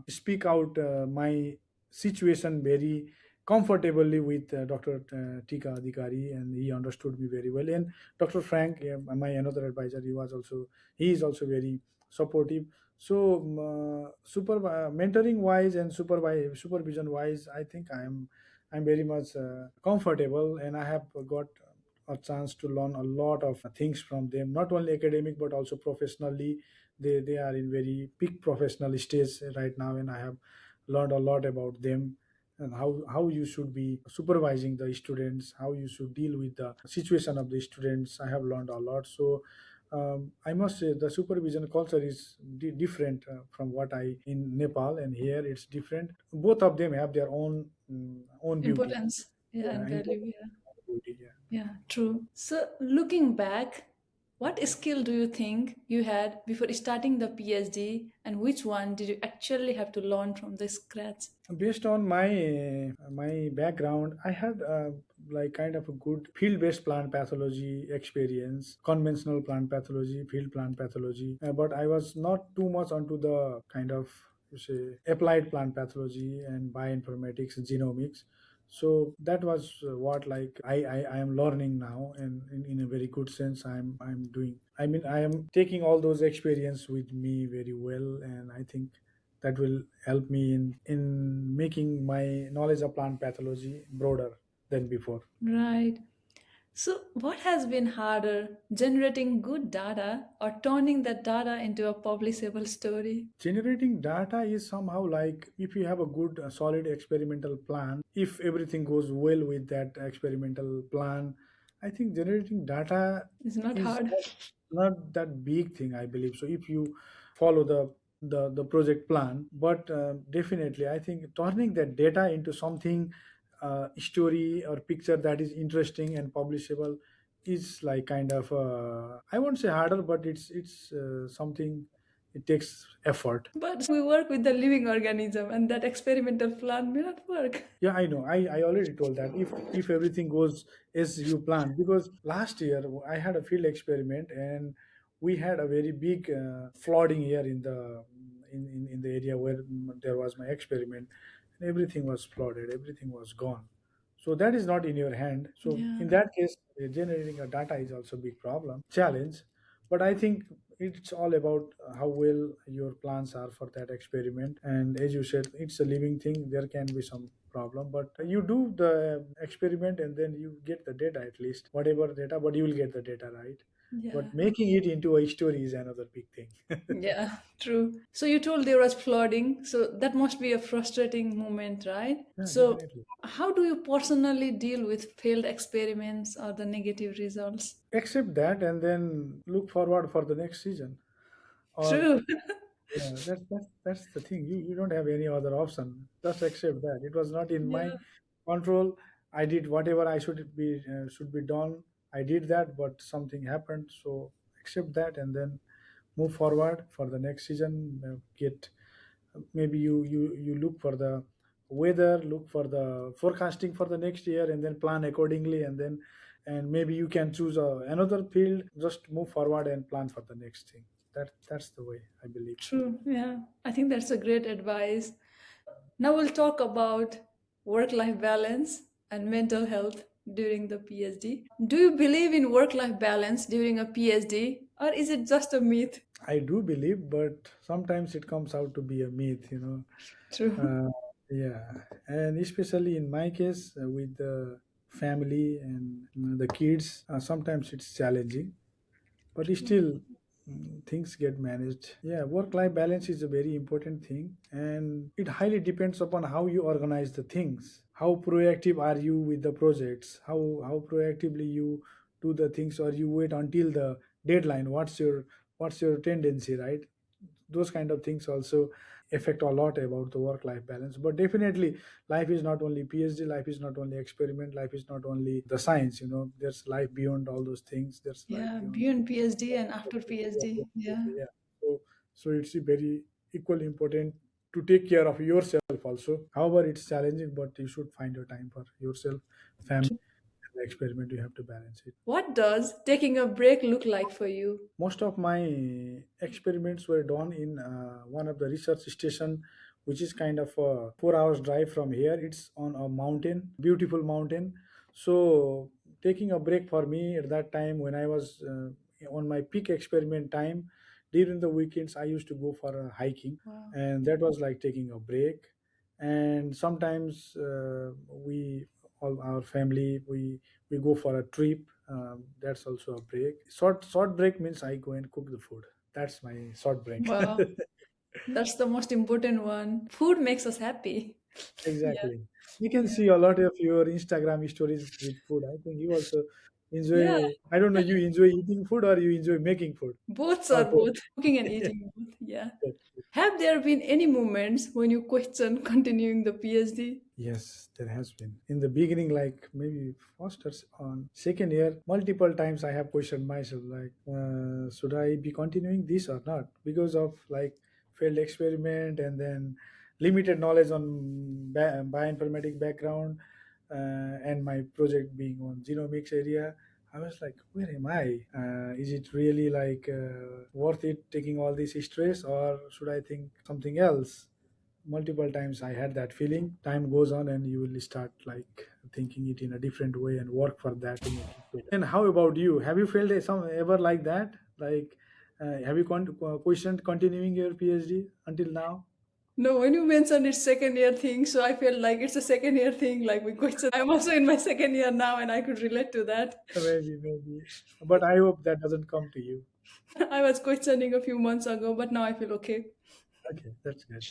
speak out my situation very comfortably with Dr. Tika Adhikari, and he understood me very well. And Dr. Frank, my another advisor, he is also very supportive. So mentoring wise and supervision wise, I think I'm very much comfortable, and I have got a chance to learn a lot of things from them, not only academic but also professionally. They are in very peak professional stage right now, and I have learned a lot about them, and how you should be supervising the students, how you should deal with the situation of the students. I have learned a lot. So I must say the supervision culture is different from what I in Nepal, and here it's different. Both of them have their own beauty. Importance. Yeah, Yeah, and value. Yeah. beauty. Yeah. Yeah, true. So, looking back, what skill do you think you had before starting the PhD, and which one did you actually have to learn from the scratch? Based on my background, I had like kind of a good field-based plant pathology experience, conventional plant pathology, field plant pathology, but I was not too much onto the kind of, you say, applied plant pathology and bioinformatics, genomics. So that was what like I am learning now, and in a very good sense I'm doing. I mean, I am taking all those experience with me very well, and I think that will help me in making my knowledge of plant pathology broader than before. Right. So, what has been harder, generating good data or turning that data into a publishable story? Generating data is somehow like if you have a good solid experimental plan, if everything goes well with that experimental plan, I think generating data It's not is hard. not that big thing, I believe. So if you follow the project plan, but definitely I think turning that data into something story or picture that is interesting and publishable is like kind of I won't say harder, but it's something, it takes effort. But we work with the living organism, and that experimental plan may not work. Yeah, I know. I already told that if everything goes as you plan, because last year I had a field experiment, and we had a very big flooding here in the area where there was my experiment, and everything was flooded, everything was gone. So that is not in your hand. So Yeah. in that case, generating a data is also a big problem, challenge. But I think it's all about how well your plans are for that experiment. And as you said, it's a living thing. There can be some problem, but you do the experiment and then you get the data, at least whatever data, but you will get the data, right? Yeah. But making it into a story is another big thing. Yeah, true. So you told there was flooding, so that must be a frustrating moment, right? Yeah, So definitely. how do you personally deal with failed experiments or the negative results? Accept that and then look forward for the next season. Or True. yeah, that's the thing. You don't have any other option. Just accept that it was not in my Yeah. control. I did whatever I should be done. I did that, but something happened. So accept that and then move forward for the next season. Get maybe you look for the weather, look for the forecasting for the next year, and then plan accordingly. And maybe you can choose another field, just move forward and plan for the next thing. That's the way I believe. True. Yeah. I think that's a great advice. Now we'll talk about work-life balance and mental health during the PhD. Do you believe in work-life balance during a PhD, or is it just a myth? I do believe, but sometimes it comes out to be a myth, True. uh, yeah. And especially in my case, with the family and the kids, sometimes it's challenging, but still things get managed. Yeah, work life balance is a very important thing, and it highly depends upon how you organize the things. How proactive are you with the projects? How proactively you do the things, or you wait until the deadline? What's your tendency, right? Those kind of things also affect a lot about the work life balance. But definitely, life is not only PhD, life is not only experiment, life is not only the science. There's life beyond all those things. There's life Yeah, beyond. beyond PhD and after PhD. Yeah. Yeah. So it's very equally important to take care of yourself also. However, it's challenging, but you should find your time for yourself, family, and the experiment. You have to balance it. What does taking a break look like for you? Most of my experiments were done in one of the research station, which is kind of a 4 hours drive from here. It's on a mountain, beautiful mountain. So taking a break for me at that time, when I was on my peak experiment time, during the weekends I used to go for a hiking, Wow. and that was like taking a break. And sometimes we all our family, we go for a trip. That's also a break. Short break means I go and cook the food. That's my short break. Wow. That's the most important one. Food makes us happy. Yeah. Exactly. We can Yeah. see a lot of your Instagram stories with food. I think you also Yeah. enjoy. I don't know. You enjoy eating food or you enjoy making food, Both or are both. both. Cooking and eating both. Yeah. Have there been any moments when you question continuing the PhD? Yes, there has been. In the beginning, like maybe first or on second year, multiple times I have questioned myself, like, should I be continuing this or not? Because of like failed experiment, and then limited knowledge on bioinformatic background, and my project being on genomics area. I was like, where am I? Is it really like worth it taking all this stress, or should I think something else? Multiple times I had that feeling. Time goes on and you will start like thinking it in a different way and work for that to make it better. And how about you? Have you felt some ever like that, like have you questioned continuing your PhD until now? No, when you mentioned it's second year thing, so I felt like it's a second year thing, like we question. I'm also in my second year now and I could relate to that. Maybe, but I hope that doesn't come to you. I was questioning a few months ago, but now I feel okay. Okay, that's good.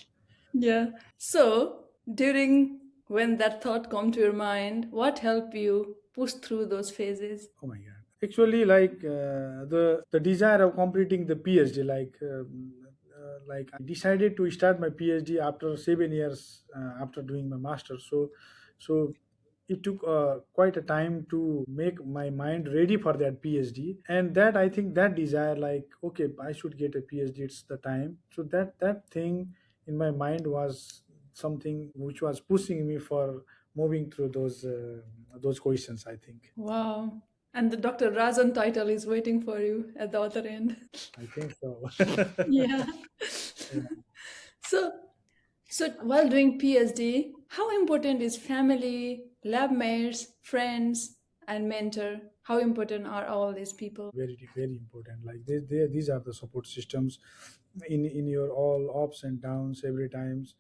Yeah. So, during when that thought come to your mind, what helped you push through those phases? Oh my god. Actually, like the desire of completing the PhD, like I decided to start my PhD after 7 years after doing my master's. So it took quite a time to make my mind ready for that PhD, and that I think that desire, like, okay, I should get a PhD. It's the time. So that thing in my mind was something which was pushing me for moving through those questions, I think. Wow. And the Dr. Rajan title is waiting for you at the other end. I think so. Yeah. Yeah. So, so while doing PhD, how important is family, lab mates, friends, and mentor? How important are all these people? Very important. Like these are the support systems in your all ups and downs every times.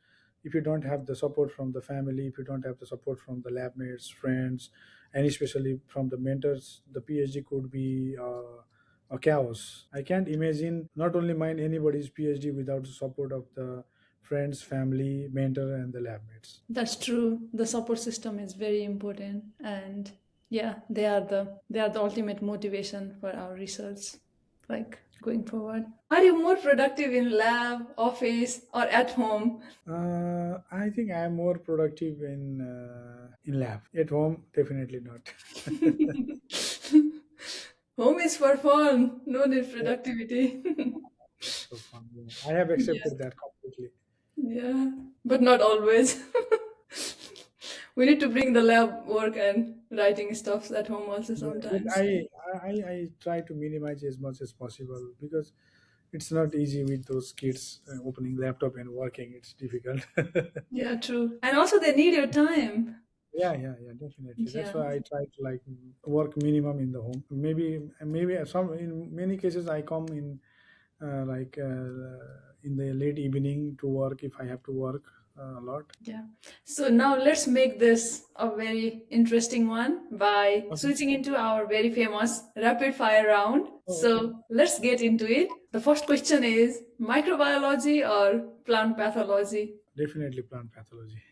If you don't have the support from the family, if you don't have the support from the lab mates, friends, and especially from the mentors, the PhD could be a chaos. I can't imagine not only mine, anybody's PhD without the support of the friends, family, mentor, and the lab mates. That's true. The support system is very important, and yeah, they are the ultimate motivation for our research, like going forward. Are you more productive in lab, office, or at home? I think I am more productive in lab. At home, definitely not. Home is for fun, no need Yeah, productivity. that's so fun. Yeah. I have Yeah, accepted that completely. yeah, but not always. We need to bring the lab work and writing stuffs at home also Yeah, but sometimes. I try to minimize as much as possible because it's not easy with those kids opening laptop and working. It's difficult. Yeah, true. And also they need your time. Yeah, definitely. That's Yeah. why I try to like work minimum in the home. Maybe some in many cases I come in in the late evening to work if I have to work a lot. Yeah. So now let's make this a very interesting one by Okay. switching into our very famous rapid fire round. Oh, okay. So let's get into it. The first question is microbiology or plant pathology? Definitely plant pathology.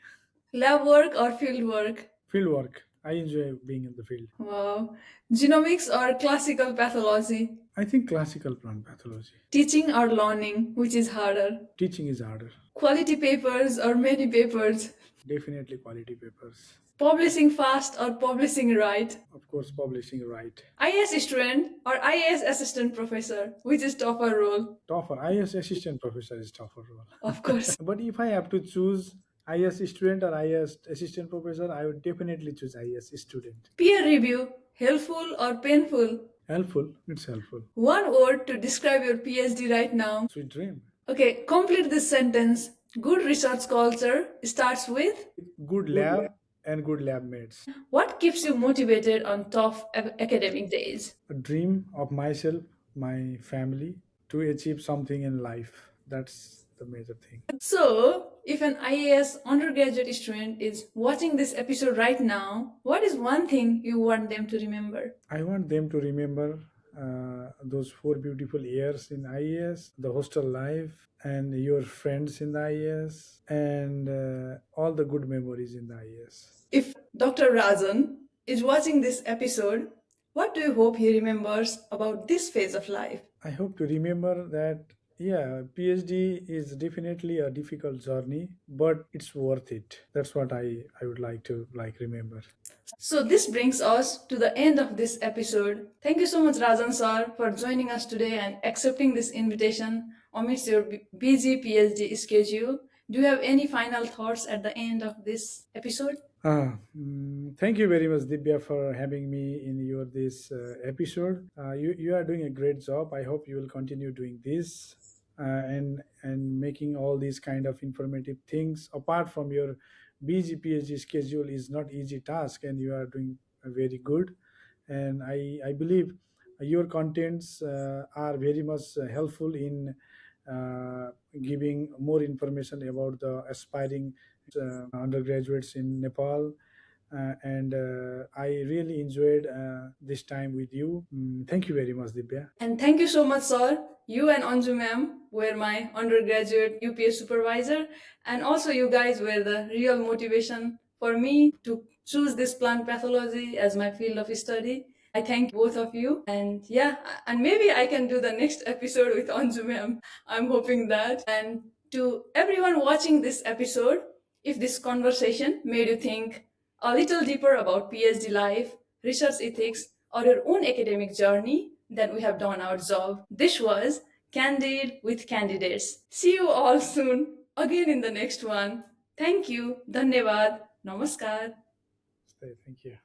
Lab work or field work? Field work. I enjoy being in the field. Wow. Genomics or classical pathology? I think classical plant pathology. Teaching or learning, which is harder? Teaching is harder. Quality papers or many papers? Definitely quality papers. Publishing fast or publishing right? Of course, publishing right. IAS student or IAS assistant professor, which is tougher role? Tougher. IS assistant professor is tougher role. Of course. But if I have to choose IS student or IS assistant professor, I would definitely choose IS student. Peer review, helpful or painful? Helpful. It's helpful. One word to describe your PhD right now. Sweet dream. Okay, complete this sentence. Good research culture starts with Good lab and good lab mates. what keeps you motivated on tough academic days? A dream of myself, my family, to achieve something in life. That's the major thing. So, if an IAS undergraduate student is watching this episode right now, what is one thing you want them to remember? I want them to remember those 4 beautiful years in IAS, the hostel life, and your friends in the IAS, and all the good memories in the IAS. If Dr. Rajan is watching this episode, what do you hope he remembers about this phase of life? I hope to remember that yeah, PhD is definitely a difficult journey, but it's worth it. That's what I would like to like remember. So this brings us to the end of this episode. Thank you so much, Rajan sir, for joining us today and accepting this invitation amidst your busy PhD schedule. Do you have any final thoughts at the end of this episode? Thank you very much, Divya, for having me in your this episode. You are doing a great job. I hope you will continue doing this and making all these kind of informative things. Apart from your busy PhD schedule, is not easy task, and you are doing very good. And I believe your contents are very much helpful in giving more information about the aspiring undergraduates in Nepal. And I really enjoyed this time with you. Thank you very much, Divya. And thank you so much, sir. You and Anju ma'am were my undergraduate UPS supervisor, and also you guys were the real motivation for me to choose this plant pathology as my field of study. I thank both of you, and yeah, and maybe I can do the next episode with Anju ma'am. I'm hoping that. And to everyone watching this episode, if this conversation made you think a little deeper about PhD life, research ethics, or your own academic journey, then we have done our job. This was Candid with Candidates. See you all soon again in the next one. Thank you. Dhanyavad. Namaskar. Thank you.